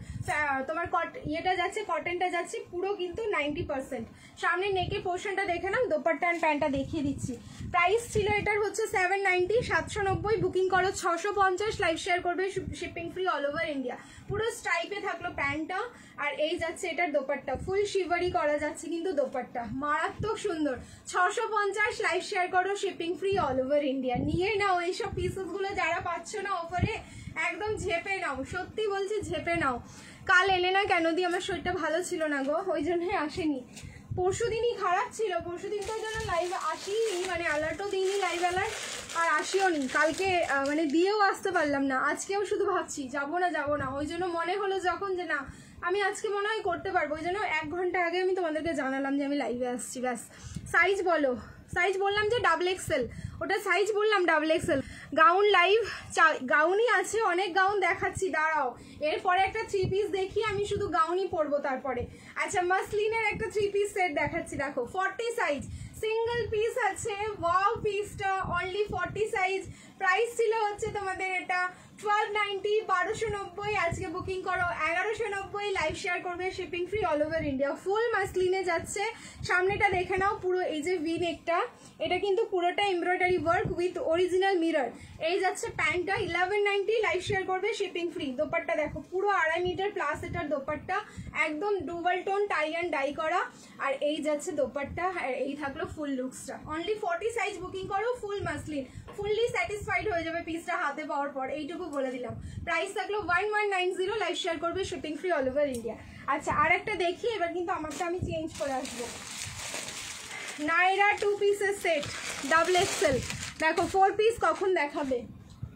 তোমার ইয়েটা যাচ্ছে কটনটা যাচ্ছে পুরো কিন্তু 90%। সামনে নেকের পোর্শনটা দেখে নাও, দোপাট্টা অ্যান্ড প্যান্টটা দেখিয়ে দিচ্ছি। প্রাইস ছিল এটার হচ্ছে 790, 790, বুকিং করো 650, লাইভ শেয়ার করবে, shipping free all over India. পুরো স্ট্রাইপে থাকলো প্যান্টটা, আর এই যাচ্ছে এটার দোপাট্টা, ফুল শিভারি করা যাচ্ছে কিন্তু দোপাট্টা মারাত্মক সুন্দর। 650, লাইভ শেয়ার করো, shipping free all over India. নিয়ে নাও এইসব পিসেসগুলো, যারা পাচ্ছ না অফারে একদম ঝেপে নাও, সত্যি বলছি ঝেপে নাও। কাল এলে না কেন দি? আমার শরীরটা ভালো ছিল না গো, ওই জন্যই আসেনি। পরশু দিনই খারাপ ছিল, পরশু দিন তো ওই জন্য লাইভ আসিনি, মানে অ্যালার্টও দিইনি, লাইভ অ্যালার্ট আর আসিও নি কালকে, মানে দিয়েও আসতে পারলাম না। আজকেও শুধু ভাবছি যাবো না, ওই জন্য মনে হলো যখন যে না আমি আজকে মনে হয় করতে পারবো, ওই জন্য 1 ঘন্টা আগে আমি তোমাদেরকে জানালাম যে আমি লাইভে আসছি। ব্যাস। সাইজ বলো, সাইজ বললাম যে XXL, ওটা সাইজ বললাম XXL। গাউন লাইভ গাউনই আছে, অনেক গাউন দেখাচ্ছি, দাঁড়াও এরপরে একটা 3 পিস দেখি, আমি শুধু গাউনই পরবো তারপরে। আচ্ছা মাসলিনের একটা 3 পিস সেট দেখাচ্ছি, দেখো 40 সাইজ, সিঙ্গেল পিস আছে। ওয়াও, পিসটা অনলি 40 সাইজ। প্রাইস ছিল হচ্ছে তোমাদের এটা 1290, 1290, আজকে বুকিং করো 1190, লাইভ শেয়ার করবে, shipping free all over India. Full মাসলিনে যাচ্ছে, সামনেটা দেখে নাও, পুরো এই যে ভি নেকটা, এটা কিন্তু পুরোটা embroidery work with original mirror. এই যাচ্ছে প্যান্টটা 1190, লাইভ শেয়ার করবে, শিপিং ফ্রি। দোপাট্টা দেখো পুরো 2.5 মিটার প্লাস এটার দোপাট্টা, একদম ডুবাল টোন টাই অ্যান্ড ডাই করা। আর এই যাচ্ছে দোপাট্টা, আর এই থাকলো ফুল লুকসটা। অনলি 40 সাইজ বুকিং করো, ফুল মাসলিন, ফুললি স্যাটিসফাইড হয়ে যাবে পিসটা হাতে পাওয়ার পর, এইটুকু বলে দিলাম। প্রাইস থাকলো 1190, লাইভ শেয়ার করবে, shipping free all over India. আচ্ছা আর একটা দেখি, এবার কিন্তু আমারটা আমি চেঞ্জ করে আসবো। নাইরা 2 পিসের সেট XXL, দেখো 4 পিস কখন দেখাবে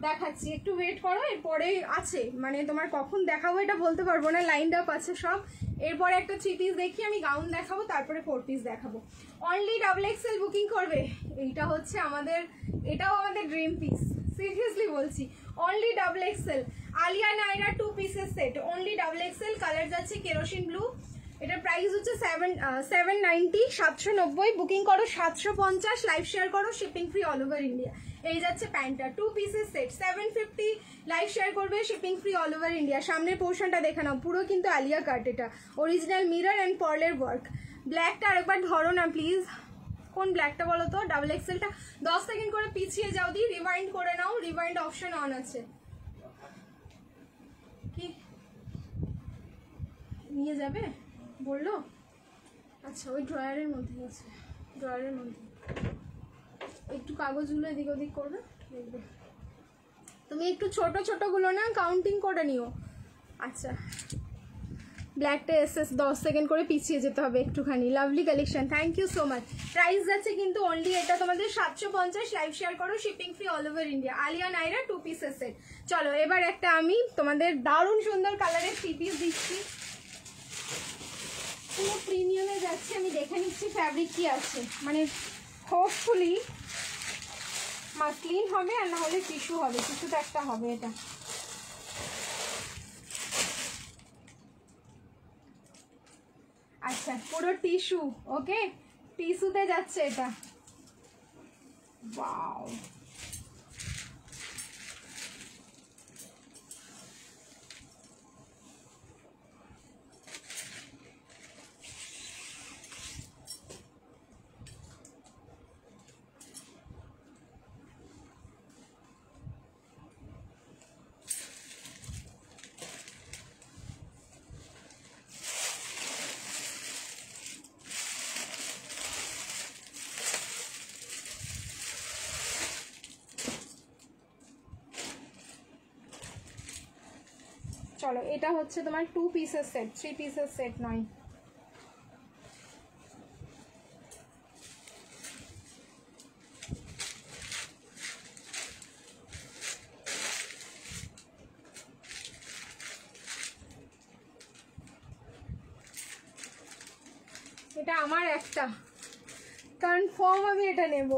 দেখাচ্ছি, একটু ওয়েট করো, এরপরে আছে, মানে তোমার কখন দেখাবো এটা বলতে পারবো না, লাইনড আপ আছে সব। এরপরে একটা 3 পিস দেখি আমি, গাউন দেখাবো, তারপরে 4 পিস দেখাবো। অনলি XXL বুকিং করবে। এইটা হচ্ছে আমাদের, এটাও আমাদের ড্রিম পিস, সিরিয়াসলি বলছি। অনলি XXL আলিয়া নাইরা 2 পিসের সেট, অনলি XXL, কালার যাচ্ছে কেরোসিন ব্লু। এটার প্রাইস হচ্ছে 790, 790, বুকিং করো 750, লাইভ শেয়ার করো, shipping free all over India. এই যাচ্ছে প্যান্টটা 2 পিসের সেট 750, লাইভ শেয়ার করবে, shipping free all over India. সামনের পোর্শনটা দেখে নাও, পুরো কিন্তু আলিয়া কাট, এটা অরিজিনাল মিরর অ্যান্ড পার্লের ওয়ার্ক। ব্ল্যাকটা আরেকবার ধরো না প্লিজ, কোন ব্ল্যাকটা বলো তো? XXLটা 10 সেকেন্ড করে পিছিয়ে যাও দি, রিওয়াইন্ড করে নাও, রিওয়াইন্ড অপশন অন আছে কি? নিয়ে যাবে বললো? আচ্ছা ওই ড্রয়ারের মধ্যে আছে, ড্রয়ারের মধ্যে একটু কাগজগুলো এদিক ওদিক করবে, দেখবে তুমি একটু ছোট ছোটগুলো না কাউন্টিং করে নিও। আচ্ছা ব্ল্যাকটা এসএস 10 সেকেন্ড করে পিছিয়ে যেতে হবে একটুখানি। Lovely collection, thank you so much. Price যাচ্ছে কিন্তু অনলি এটা তোমাদের 750, লাইভ শেয়ার করো, shipping free all over India. Alia Naira 2 পিসের সেট। চলো এবার একটা আমি তোমাদের দারুণ সুন্দর কালারের 3 পিস দিচ্ছি, পুরো প্রিমিয়ামে যাচ্ছে। আমি দেখে নিচ্ছি ফ্যাব্রিক কি আছে, মানে হোপফুলি মাসলিন হবে, আর না হলে টিস্যু হবে, টিস্যুটা একটা হবে। এটা আচ্ছা পুরো টিস্যু, ওকে টিস্যুতে যাচ্ছে এটা। ওয়াও চলো এটা হচ্ছে তোমার 2 পিসের সেট, 3 পিসের সেট নয়। এটা আমার একটা কনফার্ম, আমি এটা নেব।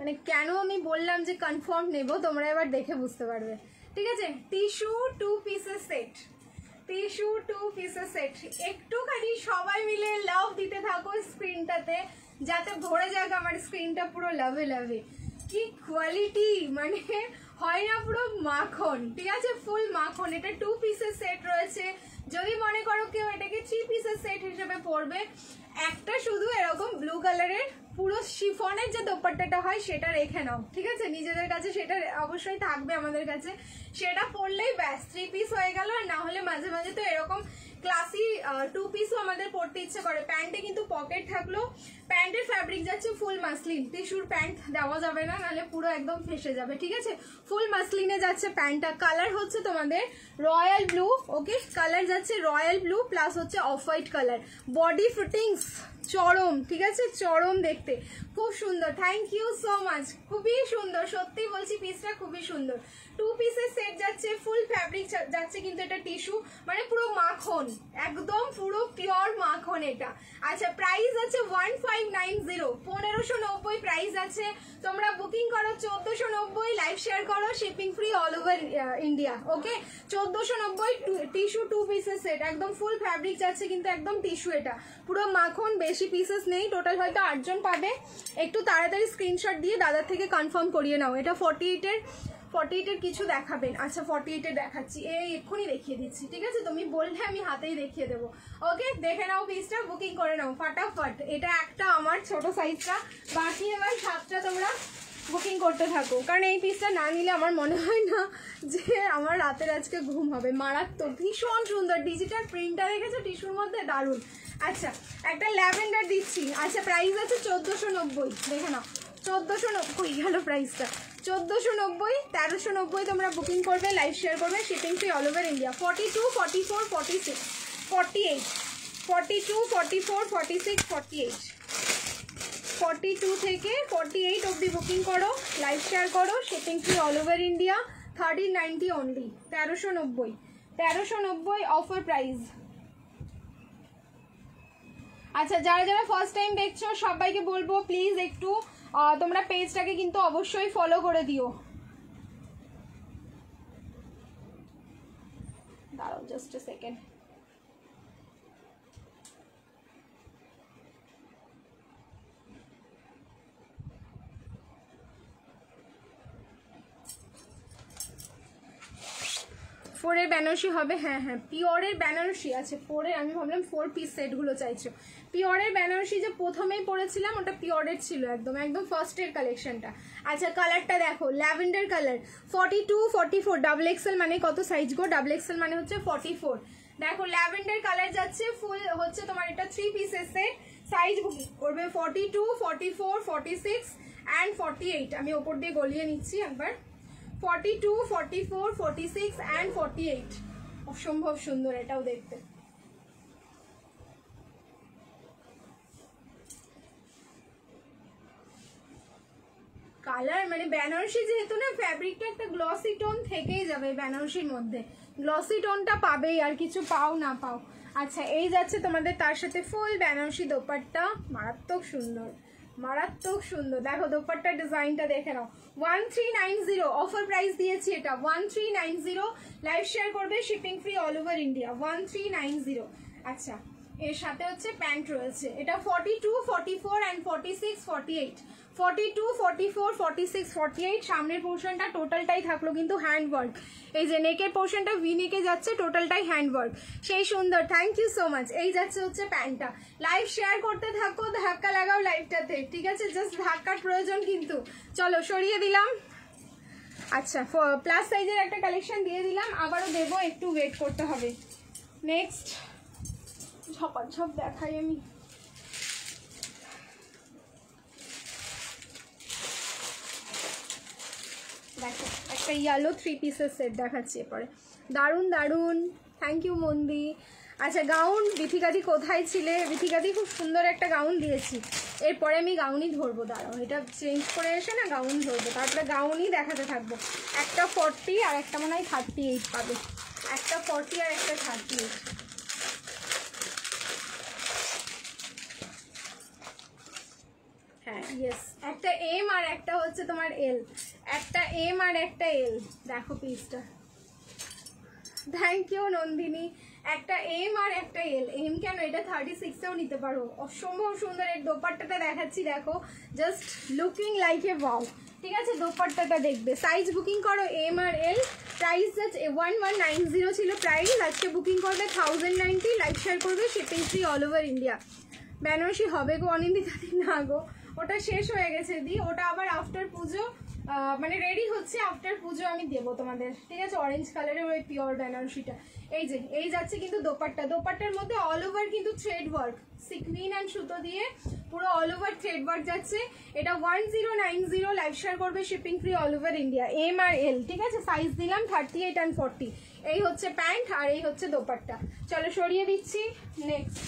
মানে কেন আমি বললাম যে কনফার্ম নেব তোমরা এবার দেখে বুঝতে পারবে, ঠিক আছে। টিস্যু 2 পিসের সেট, টিস্যু 2 পিসের সেট। একটুখানি সবাই মিলে লাভ দিতে থাকো স্ক্রিনটাতে, যাতে ভরে যাক আমার স্ক্রিনটা পুরো লাভে লাভে। কি কোয়ালিটি, মানে হয় না পুরো মাখন, ঠিক আছে, ফুল মাখন। এটা 2 পিসের সেট রয়েছে। যদি মনে করো কেউ এটাকে 3 পিসের সেট হিসেবে পরবে, একটা শুধু এরকম ব্লু কালারের পুরো শিফনের যে দোপাট্টাটা হয় সেটা রেখে নাও, ঠিক আছে, নিজেদের কাছে সেটা অবশ্যই থাকবে, আমাদের কাছে সেটা পরলেই ব্যাস 3 পিস হয়ে গেল। আর না হলে মাঝে মাঝে তো এরকম ক্লাসি 2 পিসও আমাদের পরতে ইচ্ছে করে। প্যান্টে কিন্তু পকেট থাকলো, প্যান্টের ফ্যাব্রিক যাচ্ছে ফুল মাসলিন, টিস্যুর প্যান্ট দেওয়া যাবে না, নাহলে পুরো একদম ফেসে যাবে, ঠিক আছে। ফুল মাসলিনে যাচ্ছে প্যান্টটা। কালার হচ্ছে তোমাদের রয়্যাল ব্লু, ওকে, কালার যাচ্ছে রয়্যাল ব্লু প্লাস হচ্ছে off white colour. Body fittings চরম, ঠিক আছে, চরম দেখতে, খুব সুন্দর। থ্যাংক ইউ সো মাচ, খুবই সুন্দর, সত্যি বলছি পিসটা খুবই সুন্দর। 2 পিসের সেট যাচ্ছে, ফুল ফ্যাব্রিক যাচ্ছে, কিন্তু এটা টিস্যু, মানে পুরো মাখন, একদম পুরো পিওর মাখন এটা। আচ্ছা, প্রাইস আছে 1590, 1590 প্রাইস আছে। তোমরা বুকিং করো 1490, লাইভ শেয়ার করো, shipping free all over India, okay. 1490 tissue 2 পিসের সেট, একদম ফুল ফ্যাব্রিক যাচ্ছে, কিন্তু একদম টিস্যু, এটা পুরো মাখন, বেশি পিসেস নেই, টোটাল হয়তো 8 জন পাবে। একটু তাড়াতাড়ি স্ক্রিনশট দিয়ে দাদার থেকে কনফার্ম করিয়ে নাও। এটা 48-এর কিছু দেখাবেন। আচ্ছা, 48-এর দেখাচ্ছি, এই এক্ষুনি দেখিয়ে দিচ্ছি, ঠিক আছে, তুমি বললে আমি হাতেই দেখিয়ে দেবো, ওকে। দেখে নাও পিসটা, বুকিং করে নাও ফাটাফাট। এটা একটা আমার ছোট সাইজটা, বাকি এবার 7টা তোমরা বুকিং করতে থাকো, কারণ এই পিসটা না নিলে আমার মনে হয় না যে আমার রাতের আজকে ঘুম হবে। মারাত্মক, ভীষণ সুন্দর, ডিজিটাল প্রিন্টটা রেখেছো টিস্যুর মধ্যে, দারুণ। আচ্ছা, একটা ল্যাভেন্ডার দিচ্ছি। আচ্ছা, প্রাইস আছে 1490, দেখে নাও, 1490 গেল প্রাইসটা, 1490, 1390 তোমরা বুকিং করবে, লাইভ শেয়ার করবে, shipping free all over India. 42, 44, 46, 48, 42, 44, 46, 48, 42 থেকে 48 অবধি বুকিং করো, লাইভ শেয়ার করো, shipping free all over India. 1390 only, 1390, 1390 offer price. আচ্ছা, যারা যারা ফার্স্ট টাইম দেখছো সবাইকে বলবো প্লিজ একটু তোমরা পেজটাকে কিন্তু অবশ্যই ফলো করে দিও। দাঁড়াও জাস্ট এ সেকেন্ড। ফোরের বেনারসি হবে, হ্যাঁ হ্যাঁ, পিওরের বেনারসি আছে। ফোরের, আমি ভাবলাম 4 পিস সেটগুলো চাইছো। পিওরের বেনারসি যে প্রথমেই পরেছিলাম ওটা পিওরের ছিল, একদম একদম ফার্স্টের কালেকশনটা। আচ্ছা, কালারটা দেখো, ল্যাভেন্ডার কালার, 42, 44, ডাবল এক্সেল মানে কত সাইজ গো? ডাবল এক্সেল মানে হচ্ছে 44। দেখো, ল্যাভেন্ডার কালার যাচ্ছে, ফুল হচ্ছে তোমার এটা 3 পিসের সেট। সাইজ করবে 42, 44, 46 অ্যান্ড 48। আমি ওপর দিয়ে গলিয়ে নিচ্ছি একবার। 42, 44, 46 and 48, অসম্ভব সুন্দর এটাও দেখতে। কালার মানে বেনারসি যেহেতু না, ফ্যাব্রিকটা একটা গ্লসি টোন থেকেই যাবে বেনারসির মধ্যে, গ্লসি টোনটা পাবেই, আর কিছু পাও না পাও। আচ্ছা, এই যাচ্ছে তোমাদের তার সাথে ফুল বেনারসি দোপাট্টা, মারাত্মক সুন্দর, মারাত্মক সুন্দর। দেখো দোপাট্টার ডিজাইনটা দেখে নাও। 1390 অফার প্রাইস দিয়েছি এটা, 1390, লাইভ শেয়ার করবে, shipping free all over India, 1390। আচ্ছা, এর সাথে হচ্ছে প্যান্ট রয়েছে, এটা 42, 44 and 46, 48, 42, 44, 46, 48। সামনের পোর্শনটা টোটালটাই থাকলো কিন্তু হ্যান্ড ওয়ার্ক, এই যে নেকের পোর্শনটা ভি নেকে যাচ্ছে, টোটালটাই হ্যান্ড ওয়ার্ক, সেই সুন্দর। Thank you so much. এই যাচ্ছে হচ্ছে প্যান্টটা। লাইভ শেয়ার করতে থাকো, ধাক্কা লাগাও লাইভটাতে, ঠিক আছে, জাস্ট ধাক্কার প্রয়োজন কিন্তু। চলো, সরিয়ে দিলাম। আচ্ছা, প্লাস সাইজের একটা কালেকশন দিয়ে দিলাম, আবারও দেবো, একটু ওয়েট করতে হবে। নেক্সট ঝপাঝপ দেখাই আমি। দেখো, একটা ইয়েলো 3 পিসের সেট দেখাচ্ছি এরপরে, দারুণ দারুণ। থ্যাংক ইউ মন্দি। আচ্ছা, গাউন, বিথিকাদি কোথায় ছিলে? বিথিকাদি খুব সুন্দর একটা গাউন দিয়েছি, এরপরে আমি গাউনই ধরবো, দাঁড়াও, এটা চেঞ্জ করে এসে না গাউন ধরবো, তারপরে গাউনই দেখাতে থাকবো। একটা 40 আর একটা মনে হয় 38 পাবে, একটা 40 আর একটা 38। হ্যাঁ, ইয়েস, একটা এম আর একটা হচ্ছে তোমার এল, একটা এম আর একটা এল। দেখো পিসটা, থ্যাংক ইউ নন্দিনী। একটা এম আর একটা এল। এম কেন, এটা 36এও নিতে পারো, অসম্ভব সুন্দর। এর দোপাট্টাটা দেখাচ্ছি, দেখো just looking like a wow. ঠিক আছে, দোপাট্টাটা দেখবে। সাইজ বুকিং করো এম আর এল। প্রাইস 1190 ছিল প্রাইস, আজকে বুকিং করবে 1090। লাইক শেয়ার করবে, shipping free all over India. Banarasi হবে গো অনিন্দিতা দি? না গো, ওটা শেষ হয়ে গেছে দি, ওটা আবার আফটার পুজো মানে রেডি হচ্ছে, আফটার পুজো আমি দেবো তোমাদের। ঠিক আছে, অরেঞ্জ কালারের ওই পিওর বেনারসিটা। এই যে এই যাচ্ছে কিন্তু দোপাট্টা, দোপাট্টার মধ্যে অল ওভার কিন্তু থ্রেড ওয়ার্ক, সিকুইন অ্যান্ড সুতো দিয়ে পুরো অল ওভার থ্রেড ওয়ার্ক যাচ্ছে। এটা 1090। লাইভ শেয়ার করবে, shipping free all over India. M আর এল। ঠিক আছে, সাইজ দিলাম 38 অ্যান্ড 40। এই হচ্ছে প্যান্ট আর এই হচ্ছে দোপাট্টা। চলো সরিয়ে দিচ্ছি। নেক্সট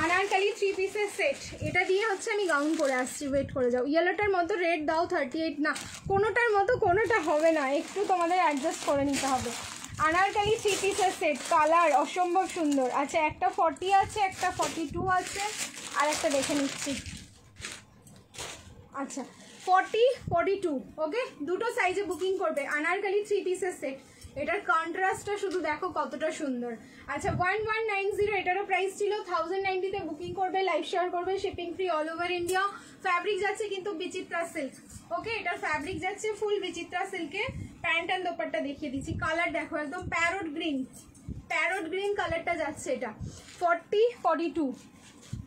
আনারকালি 3 পিসের সেট, এটা দিয়ে হচ্ছে আমি গাউন পরে আসছি। ওয়েট করে যাও, ইয়েলোটার মতো রেড দাও 38 না, কোনোটার মতো কোনোটা হবে না, একটু তোমাদের অ্যাডজাস্ট করে নিতে হবে। আনারকালি 3 পিসের সেট, কালার অসম্ভব সুন্দর। আচ্ছা, একটা 40 আছে, একটা 42 আছে, আর একটা দেখে নিচ্ছি। আচ্ছা 40 42, ওকে, দুটো সাইজে বুকিং করবে। আনারকালি 3 পিসের সেট, এটার কন্ট্রাস্টটা শুধু দেখো কতটা সুন্দর। আচ্ছা 1190, এটারও প্রাইস ছিল 1090-তে বুকিং করবে, লাইভ শেয়ার করবে, shipping free all over India. Fabric যাচ্ছে কিন্তু বিচিত্রা সিল্ক, ওকে, এটার ফ্যাব্রিক যাচ্ছে ফুল বিচিত্রা সিল্কে। প্যান্ট অ্যান্ড দোপাট্টা দেখিয়ে দিচ্ছি। কালার দেখো একদম প্যারোট গ্রিন, প্যারোট গ্রিন কালারটা যাচ্ছে। এটা 40 42,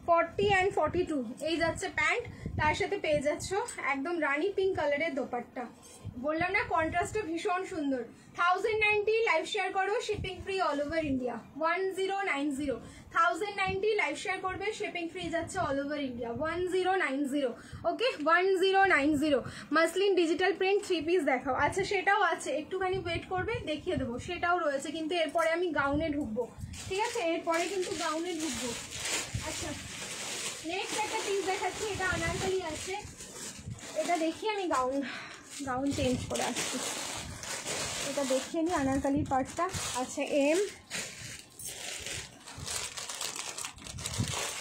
40 অ্যান্ড 42 এই যাচ্ছে প্যান্ট, তার সাথে পেয়ে যাচ্ছ একদম রানী পিঙ্ক কালারের দোপাট্টা। বললাম না কন্ট্রাস্টটা ভীষণ সুন্দর। 1090, লাইভ শেয়ার করো, shipping free all over India. 1090, 1090 live share করবে, শিপিং ফ্রি যাচ্ছে অল ওভার ইন্ডিয়া। 1090, ওকে, 1090। মাসলিন ডিজিটাল প্রিন্ট 3 পিস দেখাও। আচ্ছা সেটাও আছে, একটুখানি ওয়েট করবে, দেখিয়ে দেবো, সেটাও রয়েছে। কিন্তু এরপরে আমি গাউনে ঢুকবো, ঠিক আছে, এরপরে কিন্তু গাউনে ঢুকবো। আচ্ছা নেক্সট একটা পিস দেখাচ্ছি, এটা আনারকলি আছে, এটা দেখিয়ে আমি গাউন চেঞ্জ করে আসছি। এটা দেখিয়ে নিই আনারকলির পার্টটা। আচ্ছা এম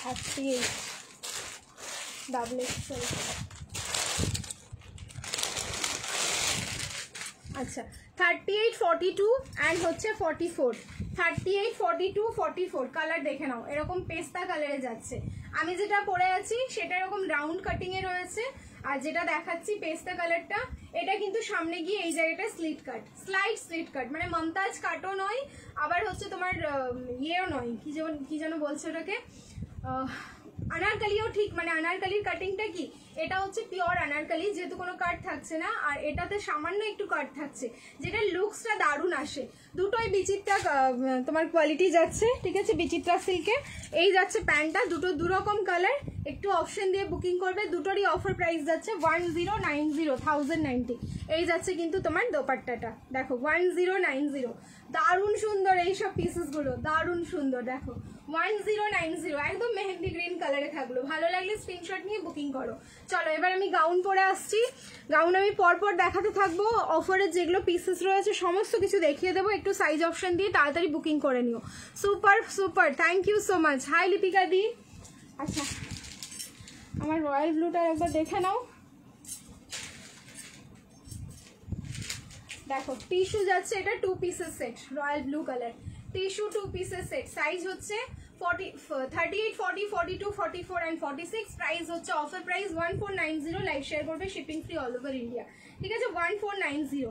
38 ডাবল এক্সেল। আচ্ছা 38 42 অ্যান্ড হচ্ছে 44। 38 42 44 কালার দেখে নাও, এরকম পেস্তা কালারে যাচ্ছে। আমি যেটা পরে আছি সেটা এরকম রাউন্ড কাটিং এ রয়েছে, আর যেটা দেখাচ্ছি পেস্তা কালারটা, এটা কিন্তু সামনে গিয়ে এই জায়গাটা স্লিট কাট, স্লাইড স্লিট কাট, মানে মমতাজ কাটও নয়, আবার হচ্ছে তোমার ইয়েও নয়, কি যেন বলছে ওটাকে, আনারকালিও ঠিক, মানে আনারকালির কাটিংটা কি, এটা হচ্ছে পিওর আনারকালি, যেহেতু কোনো কাট থাকছে না, আর এটাতে সামান্য একটু কাট থাকছে, যেটা লুকসটা দারুণ আসে। দুটোই বিচিত্রা তোমার কোয়ালিটি যাচ্ছে, ঠিক আছে, বিচিত্রা সিল্কে। এই যাচ্ছে প্যান্টটা, দুটো দুরকম কালার, একটু অপশন দিয়ে বুকিং করবে। দুটোরই অফার প্রাইস যাচ্ছে 1090, 1090। এই যাচ্ছে কিন্তু তোমার দোপাট্টাটা দেখো 1090, দারুণ সুন্দর এইসব পিসেসগুলো, দারুণ সুন্দর। দেখো 1090, একদম মেহেন্দি গ্রিন কালারে থাকলো। ভালো লাগলে স্ক্রিনশট নিয়ে বুকিং করো। চলো এবার আমি গাউন পরে আসছি, গাউন আমি পরপর দেখাতে থাকবো। অফারের যেগুলো পিসেস রয়েছে সমস্ত কিছু দেখিয়ে দেবো, একটু সাইজ অপশন দিয়ে তাড়াতাড়ি বুকিং করে নিও। Super super, thank you so much. Hi Lipika দি। আচ্ছা আমার রয়্যাল ব্লুটা একবার দেখে নাও, দেখো টিস্যু যাচ্ছে, এটা 2 পিসের set, royal blue colour tissue 2 পিসের সেট। সাইজ হচ্ছে 38 40 42 44 অ্যান্ড 46। প্রাইস হচ্ছে অফার প্রাইস 1490। লাইভ শেয়ার করবে, shipping free all over India, ঠিক আছে। 1490,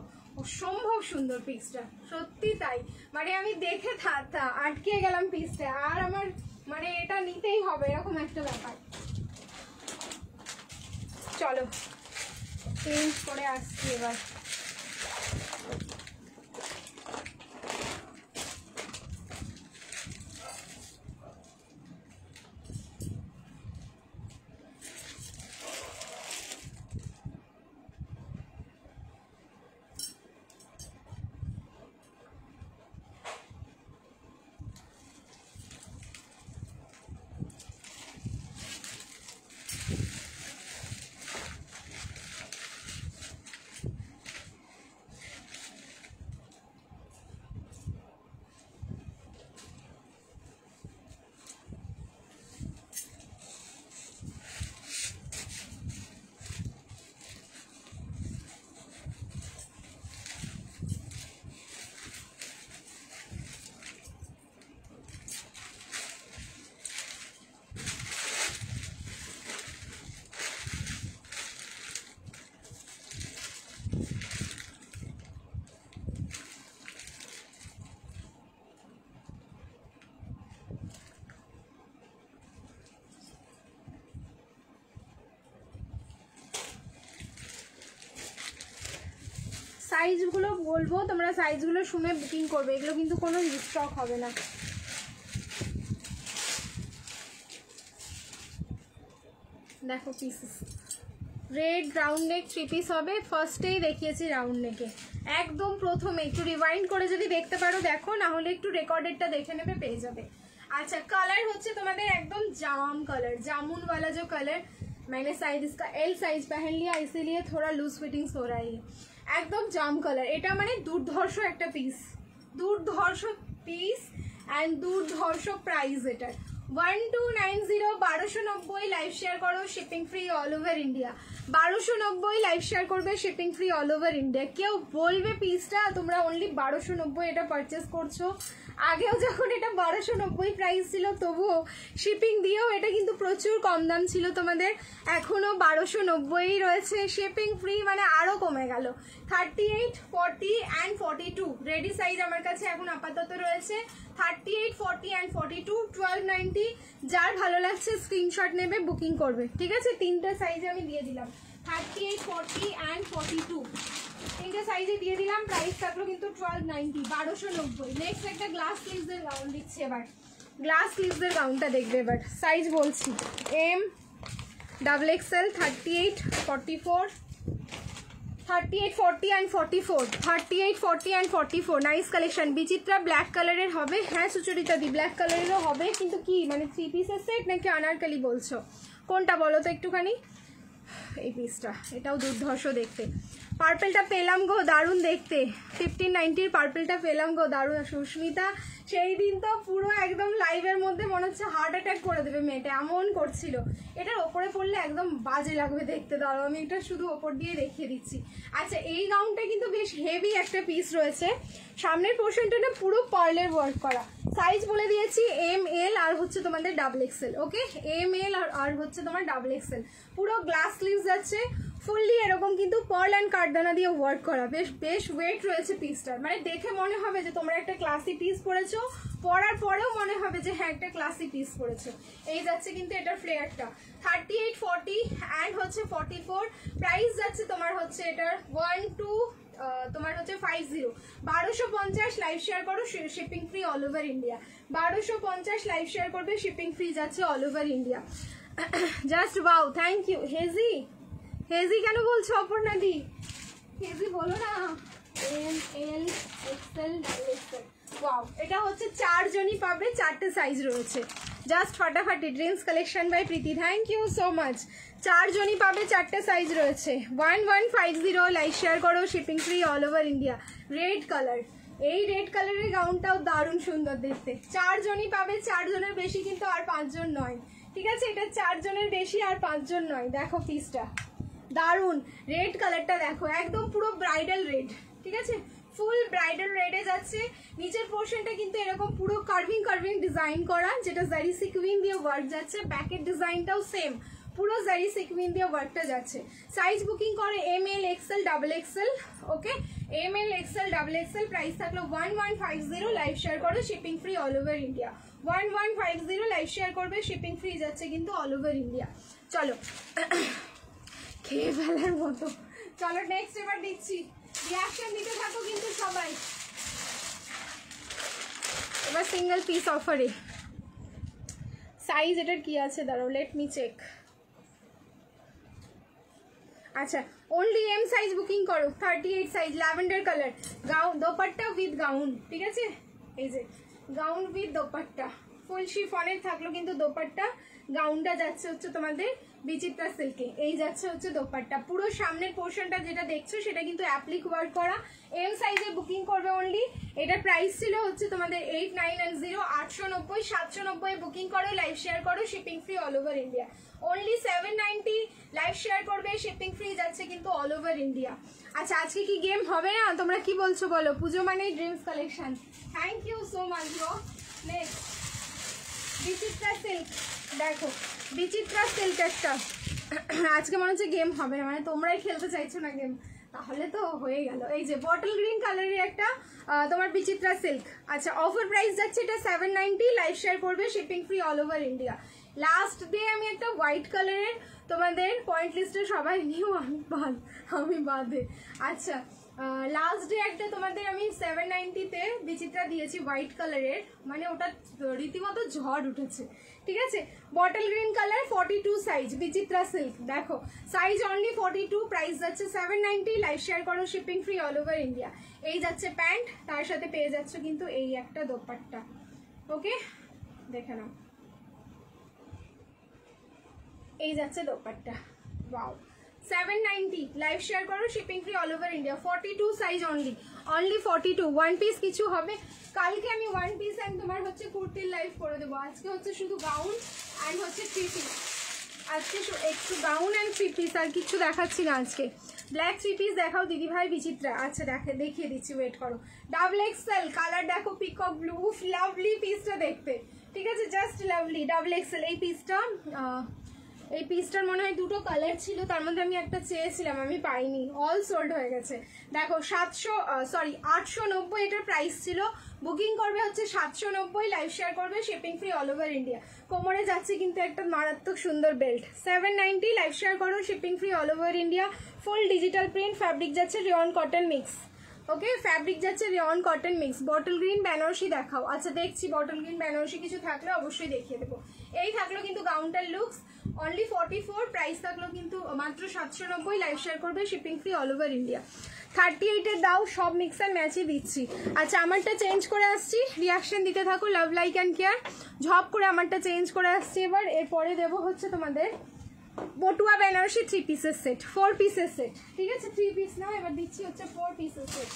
অসম্ভব সুন্দর পিসটা, সত্যি তাই, মানে আমি দেখে আটকে গেলাম পিসটা, আর আমার মানে এটা নিতেই হবে, এরকম একটা ব্যাপার। চলো চেঞ্জ করে আসছি এবার। সাইজগুলো বলবো, তোমরা সাইজগুলো শুনে বুকিং করবে, এগুলো কিন্তু কোনো স্টক হবে না। দেখো pieces red round neck 3 piece হবে, ফার্স্টেই দেখিয়েছি রাউন্ড নেকে, একদম প্রথমে একটু রিওয়াইন্ড করে যদি দেখতে পারো দেখো, না হলে একটু রেকর্ডেডটা দেখে নেবে, পেয়ে যাবে। अच्छा कलर होच्छे तुम्हारे एकदम जाम कलर, जामुन वाला जो कलर, मैंने साइज इसका एल साइज पहन लिया इसीलिए थोड़ा लूज फिटिंग्स हो रहा है। एकदम जाम कलर, এটা মানে দুর্ধর্ষ একটা পিস, দুর্ধর্ষ পিস এন্ড দুর্ধর্ষ প্রাইস। এটা 1290 1290 লাইভ শেয়ার করো, shipping free all over India. 1290 live share করবে, shipping free all over India. কেউ বলবে পিসটা তোমরা অনলি 1290 এটা পারচেজ করছো, আগেও যখন এটা 1290 প্রাইস ছিল তবুও শিপিং দিয়েও এটা কিন্তু প্রচুর কম দাম ছিল তোমাদের, এখনো 1290 রয়েছে, শিপিং ফ্রি মানে আরো কমে গেল। 38 40 এন্ড 42 রেডি সাইজ আমার কাছে এখন আপাতত রয়েছে, 38 40 এন্ড 42 1290। যার ভালো লাগছে স্ক্রিনশট নেবে, বুকিং করবে, ঠিক আছে। তিনটা সাইজে আমি দিয়ে দিলাম, 38 40 এন্ড 42 তিনটে সাইজে দিয়ে দিলাম। প্রাইস থাকলো কিন্তু 1290 1290। নেক্সট একটা গ্লাস স্লিভসের গাউন দিচ্ছি, এবার গ্লাস স্লিভসের গাউনটা দেখবে এবার। সাইজ বলছি M double XL 38 44 38 40 and 44 38 40 and 44 nice collection. Bichitra black কালারের হবে, হ্যাঁ সুচরিতা দি ব্ল্যাক কালারেরও হবে, কিন্তু কি মানে 3 পিসের সেট নাকি আনারকলি বলছো, কোনটা বলো তো একটুখানি। এই পিসটা এটাও দুর্ধর্ষ দেখতে, পার্পেলটা পেলাম গো দারুণ দেখতে, 1590 পার্পেলটা পেলাম গো দারুণ। সুস্মিতা সেই দিন তো পুরো একদম লাইভের মধ্যে মনে হচ্ছে হার্ট অ্যাটাক করে দেবে মেয়েটা, এমন করছিল। এটার ওপরে পড়লে একদম বাজে লাগবে দেখতে, দাঁড়াও আমি এটা শুধু ওপর দিয়ে দেখিয়ে দিচ্ছি। আচ্ছা এই গাউনটা কিন্তু বেশ হেভি একটা পিস রয়েছে, সামনের পোর্শনটা না পুরো পার্লের ওয়ার্ক করা। সাইজ বলে দিয়েছি এম এল আর হচ্ছে তোমাদের ডাবল এক্সেল, ওকে এম এল আর হচ্ছে তোমার ডাবল এক্সেল। পুরো গ্লাস স্লিভস আছে, ফুললি এরকম কিন্তু পার্ল অ্যান্ড কাঠদানা দিয়ে ওয়ার্ক করা, বেশ বেশ ওয়েট রয়েছে পিসটার, মানে দেখে মনে হবে যে তোমরা একটা ক্লাসি পিস পরেছো, পরার পরেও মনে হবে যে হ্যাঁ একটা ক্লাসি পিস পরেছো। এই যাচ্ছে কিন্তু এটার ফ্লেয়ারটা 38 40 অ্যান্ড হচ্ছে 44। প্রাইস যাচ্ছে তোমার হচ্ছে এটার 12 তোমার হচ্ছে 50 1250 লাইভ শেয়ার করো, shipping free all over India. 1250 live share করবে, শিপিং ফ্রি যাচ্ছে all over India. Just wow, thank you. হেজি হেজি কেন বলছো অপর্ণা দি, হেজি বলো না। M L XL double XL, wow এটা হচ্ছে 4 জনই পাবে, 4টে সাইজ রয়েছে। জাস্ট ফাটাফাটি dreams collection by Priti, thank you so much. 4 জনই পাবে, 4টে সাইজ রয়েছে। 1150 লাইভ শেয়ার করো, shipping free all over India. Red colour, এই রেড কালারের গাউনটাও দারুণ সুন্দর দেখতে। 4 জনই পাবে, 4 জনের বেশি কিন্তু আর 5 জন নয়, ঠিক আছে। এটা 4 জনের বেশি আর 5 জন নয়। দেখো পিসটা দারুন, রেড কালারটা দেখো একদম পুরো ব্রাইডাল রেড, ঠিক আছে ফুল ব্রাইডাল রেডে যাচ্ছে। নিচের পোর্শনটা কিন্তু এরকম পুরো কার্ভিং কার্ভিং ডিজাইন করা, যেটা জারি সিকুইন দিয়ে ওয়ার্ক যাচ্ছে। ব্যাকের ডিজাইনটাও সেম, পুরো জারি সিকুইন দিয়ে ওয়ার্কটা যাচ্ছে। সাইজ বুকিং করে M L XL double XL, okay M L XL double XL. Price থাকলো 1150, লাইভ শেয়ার করো, shipping free all over India. 1150 live share করবে, শিপিং ফ্রি যাচ্ছে কিন্তু অল ওভার ইন্ডিয়া। চলো খেয়ে ফেলার মতো, চলো নেক্সট এবার দিচ্ছি, রিঅ্যাকশন দিতে থাকো কিন্তু সবাই। এবার সিঙ্গেল পিস অফারে সাইজ এটার কি আছে দাঁড়াও, লেট মি চেক। আচ্ছা ওনলি এম সাইজ বুকিং করো, 38 size lavender colour, gown dupatta with gown, ঠিক আছে। এই যে গাউন উইথ দোপাট্টা, ফুল শিফনের থাকলো কিন্তু দোপাট্টা। গাউনটা যাচ্ছে হচ্ছে তোমাদের বিচিত্রা সিল্কে, এই যাচ্ছে হচ্ছে দোপাট্টা। পুরো সামনের পোর্শনটা যেটা দেখছো সেটা কিন্তু অ্যাপ্লিক ওয়ার্ক করা। এম সাইজে বুকিং করবে অনলি। এটার প্রাইস ছিল হচ্ছে তোমাদের 8990 890 790 বুকিং করো, লাইভ শেয়ার করো, shipping free all over India. Only 790 live share করবে, শিপিং ফ্রি যাচ্ছে কিন্তু অল ওভার ইন্ডিয়া। আচ্ছা আজকে কি গেম হবে না, তোমরা কি বলছো বলো। পুজো মানেই dreams collection, thank you so much গো। নেক্সট বিচিত্রা সিল্ক, দেখো বিচিত্রা সিল্ক একটা, আজকে মনে হচ্ছে গেম হবে না, মানে তোমরাই খেলতে চাইছো না গেম, তাহলে তো হয়ে গেল। এই যে বটল গ্রিন কালারের একটা তোমার বিচিত্রা সিল্ক। আচ্ছা অফার প্রাইস যাচ্ছে এটা 790, লাইভ শেয়ার করবে, shipping free all over India. Last দিয়ে আমি একটা হোয়াইট কালারের তোমাদের পয়েন্ট লিস্টে সবাই নিউ, আমি বাদে। আচ্ছা লাস্ট ডে একটা তোমাদের আমি 790-তে বিচিত্রা দিয়েছি হোয়াইট কালারের, মানে ওটা রীতিমতো ঝড় উঠেছে, ঠিক আছে। বটল গ্রিন কালার 42 সাইজ বিচিত্রা সিল্ক, দেখো সাইজ অনলি 42, প্রাইস যাচ্ছে 790, লাইভ শেয়ার করো, shipping free all over India. এই যাচ্ছে প্যান্ট, তার সাথে পেয়ে যাচ্ছ কিন্তু এই একটা দোপাট্টা, ওকে দেখে নাও, এই যাচ্ছে দোপাট্টা, ওয়াও 790, লাইভ শেয়ার করো, shipping free all over India. 42 size only 42, one piece কিছু হবে, কালকে আমি ওয়ান পিস অ্যান্ড তোমার হচ্ছে কুর্তির লাইভ করে দেবো, আজকে হচ্ছে শুধু গাউন অ্যান্ড হচ্ছে 3 পিস, আজকে একটু গাউন অ্যান্ড 3 পিস, আর কিছু দেখাচ্ছি না আজকে। ব্ল্যাক 3 পিস দেখাও দিদিভাই বিচিত্রা, আচ্ছা দেখিয়ে দিচ্ছি, ওয়েট করো। ডাবল এক্সেল কালার দেখো, পিকক ব্লু, লাভলি পিসটা দেখতে, ঠিক আছে, জাস্ট লাভলি, ডাবল এক্সেল। এই পিসটার মনে হয় দুটো কালার ছিল, তার মধ্যে আমি একটা চেয়েছিলাম, আমি পাইনি, অল সোল্ড হয়ে গেছে। দেখো 890 এটার প্রাইস ছিল, বুকিং করবে হচ্ছে 790, লাইভ শেয়ার করবে, shipping free all over India. কোমরে যাচ্ছে কিন্তু একটা মারাত্মক সুন্দর বেল্ট, 790, লাইভ শেয়ার করো, shipping free all over India. Full digital print, fabric যাচ্ছে rayon cotton mix, okay fabric যাচ্ছে rayon cotton mix. Bottle green Benarasi দেখাও, আচ্ছা দেখছি বটল গ্রিন বেনারসি কিছু থাকলে অবশ্যই দেখিয়ে দেবো। এই থাকলো কিন্তু গাউনটার লুকস, অনলি 44, প্রাইস থাকলো কিন্তু মাত্র 790, লাইভ শেয়ার করবে, shipping free all over India. 38-এর দাও, সব মিক্স অ্যান্ড ম্যাচই দিচ্ছি। আচ্ছা আমারটা চেঞ্জ করে আসছি, রিয়াকশন দিতে থাকো, লাভ লাইক অ্যান্ড কেয়ার। ঝপ করে আমারটা চেঞ্জ করে আসছি এবার, এরপরে দেবো হচ্ছে তোমাদের বটুয়া বেনারসি 3 পিসের সেট, 4 পিসের সেট, ঠিক আছে, 3 পিস না, এবার দিচ্ছি হচ্ছে 4 পিসের সেট।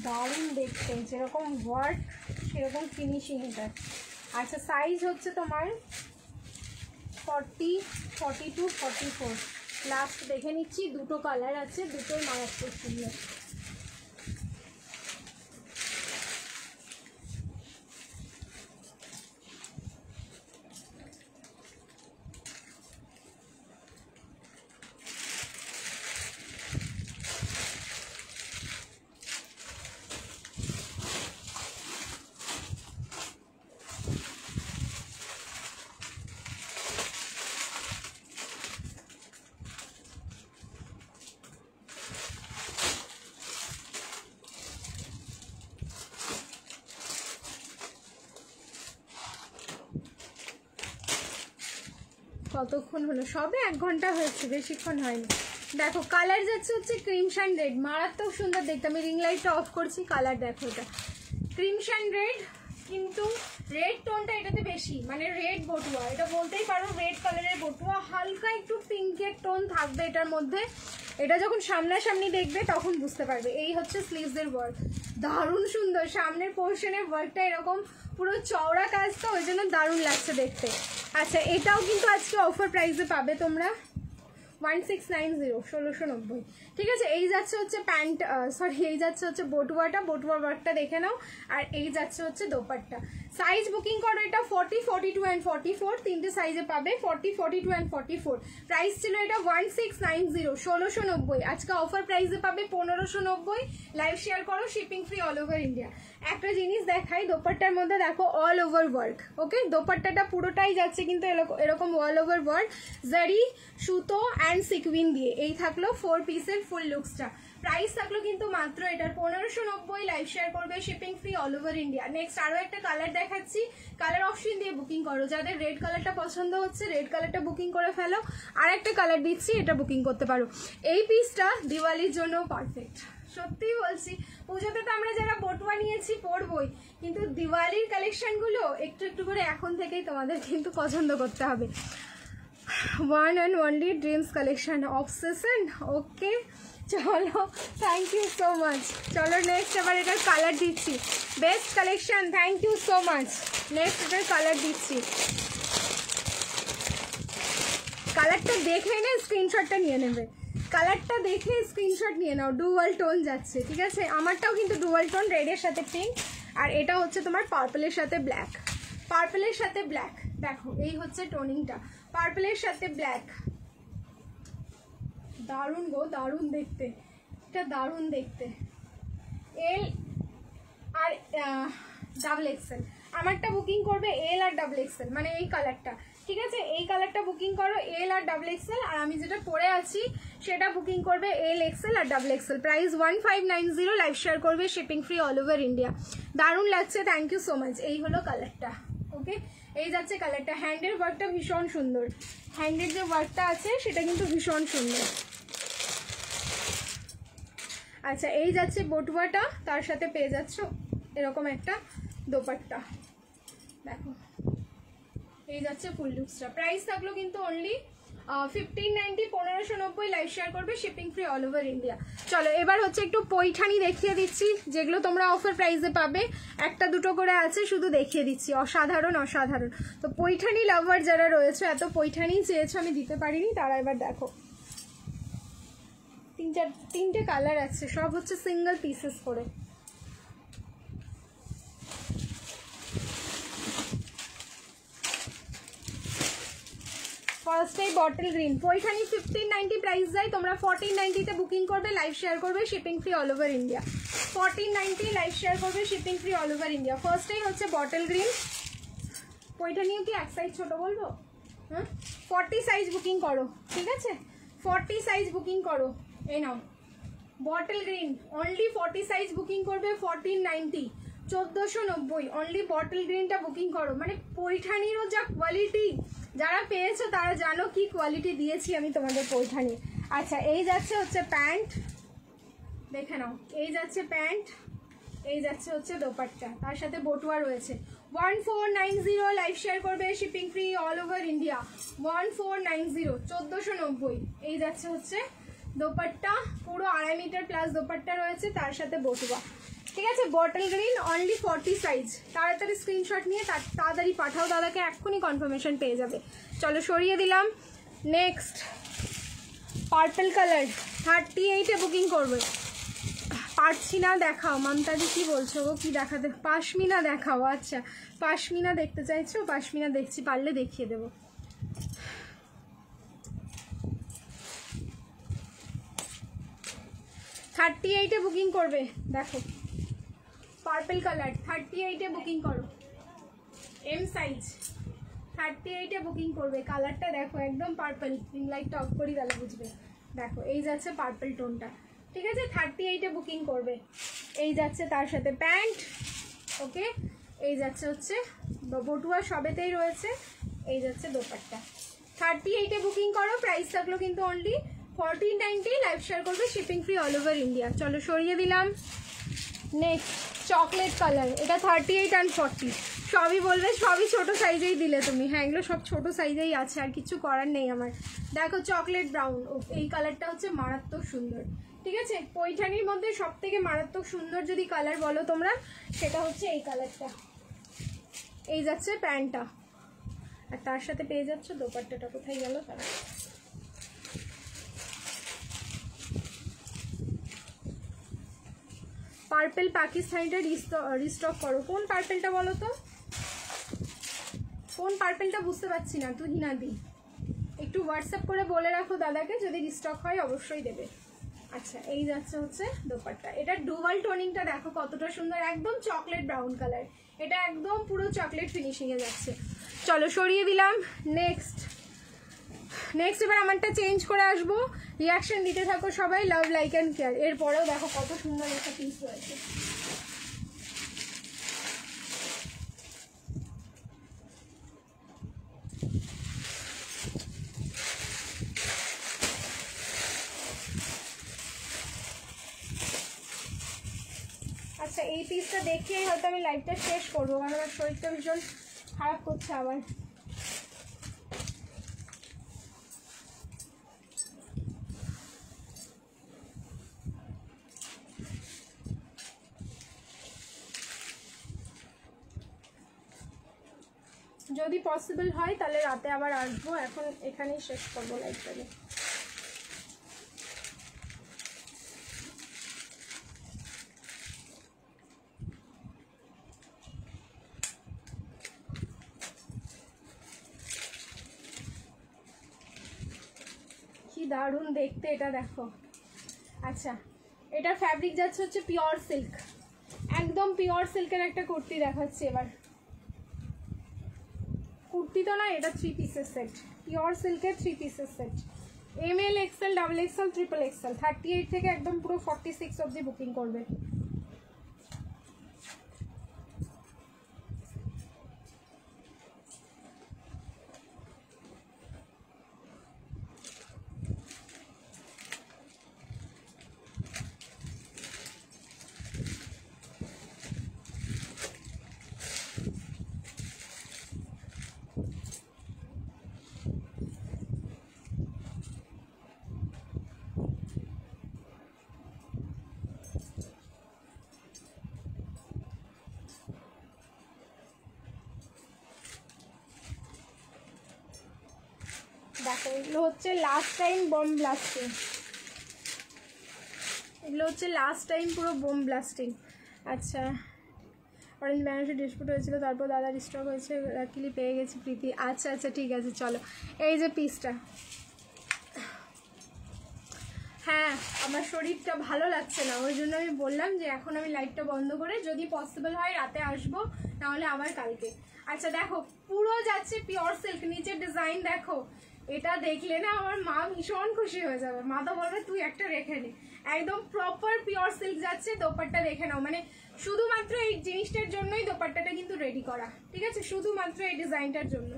দারুণ দেখতে, যেরকম ওয়ার্ক সেরকম ফিনিশিং এটা। আচ্ছা সাইজ হচ্ছে তোমার 40, 42, 44, লাস্ট দেখে নিচ্ছি, দুটো কালার আছে, দুটোই মারাত্মক সুন্দর। কতক্ষণ হলো, সবে 1 ঘন্টা হয়েছে, বেশিক্ষণ হয়নি। দেখো কালার যাচ্ছে হচ্ছে ক্রিমশন রেড, মারাত্মক সুন্দর দেখতে, আমি রিং লাইটটা অফ করছি, কালার দেখো এটা ক্রিমশন রেড, কিন্তু রেড টোনটা এটাতে বেশি, মানে রেড বটুয়া, এটা বলতেই পারো রেড কালারের বটুয়া, হালকা একটু পিঙ্কের টোন থাকবে এটার মধ্যে, এটা যখন সামনাসামনি দেখবে তখন বুঝতে পারবে। এই হচ্ছে স্লিভসের ওয়ার্ক, দারুণ সুন্দর, সামনের পোর্শনের ওয়ার্কটা এরকম পুরো চওড়া কাজ, তো ওই জন্য দারুণ লাগছে দেখতে। আচ্ছা এটাও কিন্তু আজকে অফার প্রাইসে পাবে তোমরা, 1690, 1690, ঠিক আছে। এই যাচ্ছে হচ্ছে প্যান্ট, সরি এই যাচ্ছে হচ্ছে বটুয়াটা, বটুয়া ওয়ার্কটা দেখে নাও, আর এই যাচ্ছে হচ্ছে দোপাট্টা। সাইজ বুকিং করো, এটা 40, 42 অ্যান্ড 44 তিনটে সাইজে পাবে, 40, 42 অ্যান্ড 44। প্রাইস ছিল এটা 1690, 1690। আজকে অফার প্রাইসে পাবে 1590। লাইভ শেয়ার করো, shipping free all over India. একটা জিনিস দেখাই, দোপাট্টার মধ্যে দেখো অল ওভার ওয়ার্ক, ওকে? দোপাট্টাটা পুরোটাই যাচ্ছে কিন্তু এরকম অল ওভার ওয়ার্ক, জারি, সুতো অ্যান্ড সিকুইন দিয়ে। এই থাকলো 4 পিসের ফুল লুকসটা। প্রাইস থাকলো কিন্তু মাত্র এটার 1590। লাইভ শেয়ার করবে, shipping free all over India. Next আরো একটা কালার দেখাচ্ছি, কালার অপশন দিয়ে বুকিং করো। যাদের রেড কালারটা পছন্দ হচ্ছে রেড কালারটা বুকিং করে ফেলো। আর একটা কালার দিচ্ছি, এটা বুকিং করতে পারো। এই পিসটা দিওয়ালির জন্য পারফেক্ট, সত্যি বলছি। পুজোতে তো আমরা যারা বটুয়া নিয়েছি পরবই, কিন্তু দিওয়ালির কালেকশনগুলো একটু একটু করে এখন থেকেই তোমাদের কিন্তু পছন্দ করতে হবে। One and only dreams collection, obsession, okay? চলো, থ্যাংক ইউ সো মাচ। চলো নেক্সট আবার এটার কালার দিচ্ছি, best collection, thank you so much. Next এটার কালার দিচ্ছি, কালারটা দেখে নে স্ক্রিনশটটা নিয়ে নেবে, কালারটা দেখে স্ক্রিনশট নিয়ে নাও। ডুয়াল টোন যাচ্ছে, ঠিক আছে? আমারটাও কিন্তু ডুয়াল টোন, রেডের সাথে পিঙ্ক, আর এটা হচ্ছে তোমার পার্পলের সাথে ব্ল্যাক। পার্পলের সাথে ব্ল্যাক, দেখো এই হচ্ছে টোনিংটা, পার্পলের সাথে ব্ল্যাক। দারুণ গো, দারুণ দেখতে, এটা দারুণ দেখতে। এল আর ডাবল এক্সেল, আমারটা বুকিং করবে এল আর ডাবল এক্সেল, মানে এই কালারটা, ঠিক আছে? এই কালারটা বুকিং করো এল আর ডাবল এক্সেল, আর আমি যেটা পরে আছি সেটা বুকিং করবে এল এক্সেল আর double XL. Price 1590। Live share করবে, shipping free all over India. দারুণ লাগছে, থ্যাংক ইউ সো মাচ। এই হলো কালারটা, ওকে? এই যাচ্ছে কালারটা। হ্যান্ডের ওয়ার্কটা ভীষণ সুন্দর, হ্যান্ডের যে ওয়ার্কটা আছে সেটা কিন্তু ভীষণ সুন্দর। আচ্ছা, এই যাচ্ছে বটুয়াটা, তার সাথে পেয়ে যাচ্ছ এরকম একটা দোপাট্টা, দেখো এই যাচ্ছে ফুল লুকসটা। প্রাইস থাকলো কিন্তু অনলি 1590, 1590। লাইভ শেয়ার করবে, shipping free all over India. চলো এবার হচ্ছে একটু পৈঠানি দেখিয়ে দিচ্ছি, যেগুলো তোমরা অফার প্রাইসে পাবে, একটা দুটো করে আছে, শুধু দেখিয়ে দিচ্ছি। অসাধারণ অসাধারণ। তো পৈঠানি লাভার যারা রয়েছে, এত পৈঠানি চেয়েছো, আমি দিতে পারিনি, তারা এবার দেখো তিনটে কালার আছে, সব হচ্ছে সিঙ্গেল পিসেস করে। ফার্স্টেই বটল গ্রিন, পৈঠানি 1590 প্রাইস যায়, তোমরা 1490-তে বুকিং করবে, লাইভ শেয়ার করবে, shipping free all over India. 1490 live share করবে, shipping free all over India. ফার্স্টেই হচ্ছে বটল গ্রিন, পৈঠানিও কি এক সাইজ ছোট বলবো? হ্যাঁ, 40 সাইজ বুকিং করো, ঠিক আছে? 40 সাইজ বুকিং করো। এই নাও bottle green, only 40 size booking করবে, 1490, 1490। অনলি বটল গ্রিনটা বুকিং করো। মানে পৈঠানিরও যা কোয়ালিটি, যারা পেয়েছো তারা জানো কি কোয়ালিটি দিয়েছি আমি তোমাদের পৈঠানি। আচ্ছা, এই যাচ্ছে হচ্ছে প্যান্ট, দেখে নাও, এই যাচ্ছে প্যান্ট, এই যাচ্ছে হচ্ছে দোপাট্টা, তার সাথে বটুয়া রয়েছে। 1490 লাইভ শেয়ার করবে, shipping free all over India. 1490, 1490। এই যাচ্ছে হচ্ছে দোপাট্টা, পুরো 2.5 মিটার প্লাস দোপাট্টা রয়েছে, তার সাথে বটুয়া, ঠিক আছে? Bottle green, only 40 size. তাড়াতাড়ি স্ক্রিনশট নিয়ে তাড়াতাড়ি পাঠাও, দাদাকে এক্ষুনি কনফার্মেশন পেয়ে যাবে। চলো সরিয়ে দিলাম। নেক্সট পার্পল কালার, 38-এ বুকিং করবে। পারছি না, দেখাও। মমতাদি কি বলছো গো, কি দেখাতে? পাশমিনা দেখাও। আচ্ছা, পাশমিনা দেখতে চাইছো? পাশমিনা দেখছি, পারলে দেখিয়ে দেবো। থার্টি 38-এ বুকিং করবে, দেখো পার্পল কালার, 38-এ বুকিং করো, এম সাইজ, 38-এ বুকিং করবে। কালারটা দেখো, একদম পার্পল, রিং লাইটটা অফ করি তাহলে বুঝবে। দেখো এই যাচ্ছে পার্পল টোনটা, ঠিক আছে? 38-এ বুকিং করবে। এই যাচ্ছে তার সাথে প্যান্ট, ওকে? এই যাচ্ছে হচ্ছে বটুয়া, সবেতেই রয়েছে। এই যাচ্ছে দোপাট্টা। 38-এ বুকিং করো। প্রাইস থাকলো কিন্তু অনলি 1490। লাইভ শেয়ার করবে, shipping free all over India. চলো সরিয়ে দিলাম। নেক্সট চকলেট কালার, এটা 38 অ্যান্ড 40 সবই বলবে, সবই ছোট সাইজেই দিলে তুমি। হ্যাঁ, এগুলো সব ছোট সাইজেই আছে, আর কিছু করার নেই আমার। দেখো চকলেট ব্রাউন, এই কালারটা হচ্ছে মারাত্মক সুন্দর, ঠিক আছে? পৈঠানির মধ্যে সব থেকে মারাত্মক সুন্দর যদি কালার বলো তোমরা, সেটা হচ্ছে এই কালারটা। এই যাচ্ছে প্যান্টটা, আর তার সাথে পেয়ে যাচ্ছ দোপাট্টাটা। কোথায় গেল তারা? পার্পল পাকিস্তানিটা রিস্টক করো। কোন পার্পলটা বলো তো? কোন পার্পেলটা বুঝতে পারছি না, তুহিনা দি একটু হোয়াটসঅ্যাপ করে বলে রাখো দাদাকে, যদি রিস্টক হয় অবশ্যই দেবে। আচ্ছা এই যাচ্ছে হচ্ছে দোপাট্টা, এটা ডুয়াল টোনিংটা দেখো কতটা সুন্দর, একদম চকলেট ব্রাউন কালার, এটা একদম পুরো চকলেট ফিনিশিংয়ে যাচ্ছে। চলো সরিয়ে দিলাম। নেক্সট এবার আমারটা চেঞ্জ করে আসবো। রিয়াকশন দিতে থাকো সবাই, লাভ লাইক অ্যান্ড কেয়ার। এরপরেও দেখো কত সুন্দর একটা পিস রয়েছে। আচ্ছা এই পিসটা দেখেই হয়তো আমি লাইভটা শেষ করবো, কারণ আমার শরীরটা ভীষণ খারাপ করছে আবার। যদি পসিবল হয় তাহলে রাতে আবার আসবো, এখন এখানেই শেষ করবো লাইভটাকে। কি দারুণ দেখতে এটা দেখো। আচ্ছা এটার ফ্যাব্রিক যাচ্ছে হচ্ছে পিওর সিল্ক, একদম পিওর সিল্কের একটা কুর্তি দেখাচ্ছি এবার। কুর্তি তো না, এটা 3 পিসের সেট, পিওর সিল্কের 3 পিসের set. ML XL XXL triple XL 38 থেকে একদম পুরো 46 অবধি বুকিং করবে। দেখো এগুলো হচ্ছে লাস্ট টাইম বম ব্লাস্টিং, এগুলো হচ্ছে লাস্ট টাইম পুরো বোম ব্লাস্টিং। আচ্ছা অরেঞ্জ ম্যানেজে ডিসপুট হয়েছিল, তারপর দাদা স্টক হয়েছে, লাকিলি পেয়ে গেছি প্রীতি। আচ্ছা আচ্ছা ঠিক আছে চলো। এই যে পিসটা, হ্যাঁ আমার শরীরটা ভালো লাগছে না, ওই জন্য আমি বললাম যে এখন আমি লাইটটা বন্ধ করে যদি পসিবল হয় রাতে আসবো, নাহলে আবার কালকে। আচ্ছা দেখো পুরো যাচ্ছে পিওর সিল্ক, নিচের ডিজাইন দেখো, এটা দেখলে না আমার মা ভীষণ খুশি হয়ে যাবে, মা তো বলবে তুই একটা রেখে নে। একদম প্রপার পিওর সিল্ক যাচ্ছে, দোপাট্টা দেখে নাও, মানে শুধুমাত্র এই জিনিসটার জন্যই দোপাট্টাটা কিন্তু রেডি করা, ঠিক আছে, শুধুমাত্র এই ডিজাইনটার জন্য,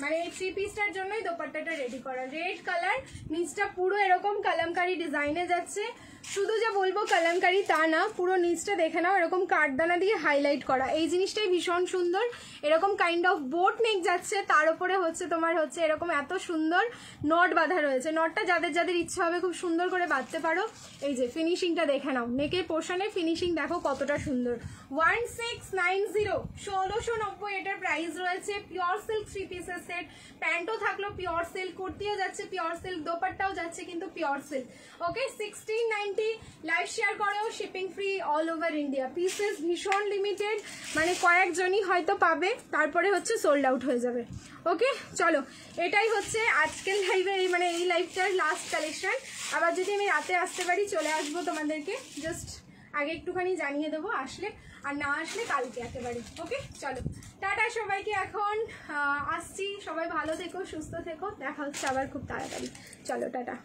মানে এই 3 পিসটার জন্যই দোপাট্টাটা রেডি করা। রেড কালার, নিচটা পুরো এরকম কালামকারি ডিজাইনে যাচ্ছে, শুধু যে বলবো কালামকারি তা না, পুরো নিচটা দেখে নাও এরকম কাঠদানা দিয়ে হাইলাইট করা, এই জিনিসটাই ভীষণ সুন্দর। এরকম কাইন্ড অফ বোট নেক যাচ্ছে, তার উপরে হচ্ছে তোমার হচ্ছে এরকম এত সুন্দর নট বাঁধা রয়েছে, নটটা যাদের যাদের ইচ্ছা হবে খুব সুন্দর করে বাঁধতে পারো। এই যে ফিনিশিংটা দেখে নাও, নেকের পোর্শনে ফিনিশিং দেখো কতটা সুন্দর। 1690 1690 এটার প্রাইস রয়েছে। পিওর সিল্ক 3 পিসের সেট, প্যান্টও থাকলো পিওর সিল্ক, কুর্তিও যাচ্ছে পিওর সিল্ক, দোপাট্টাও যাচ্ছে কিন্তু পিওর সিল্ক। ওকে 1690, লাইভ শেয়ার করেও shipping free all over India. Pieces ভীষণ লিমিটেড, মানে কয়েকজনই হয়তো পাবে, তারপরে হচ্ছে সোল্ড আউট হয়ে যাবে। ওকে চলো এটাই হচ্ছে আজকের লাইভের মানে এই লাইভটার লাস্ট কালেকশন। আবার যদি আমি রাতে আসতে পারি চলে আসবো তোমাদেরকে, জাস্ট আগে একটুখানি জানিয়ে দেবো আসলে, আর না আসলে কালকে একেবারে। ওকে চলো টাটা সবাইকে, এখন আসছি, সবাই ভালো থেকো সুস্থ থেকো, দেখা হচ্ছে আবার খুব তাড়াতাড়ি। চলো টাটা।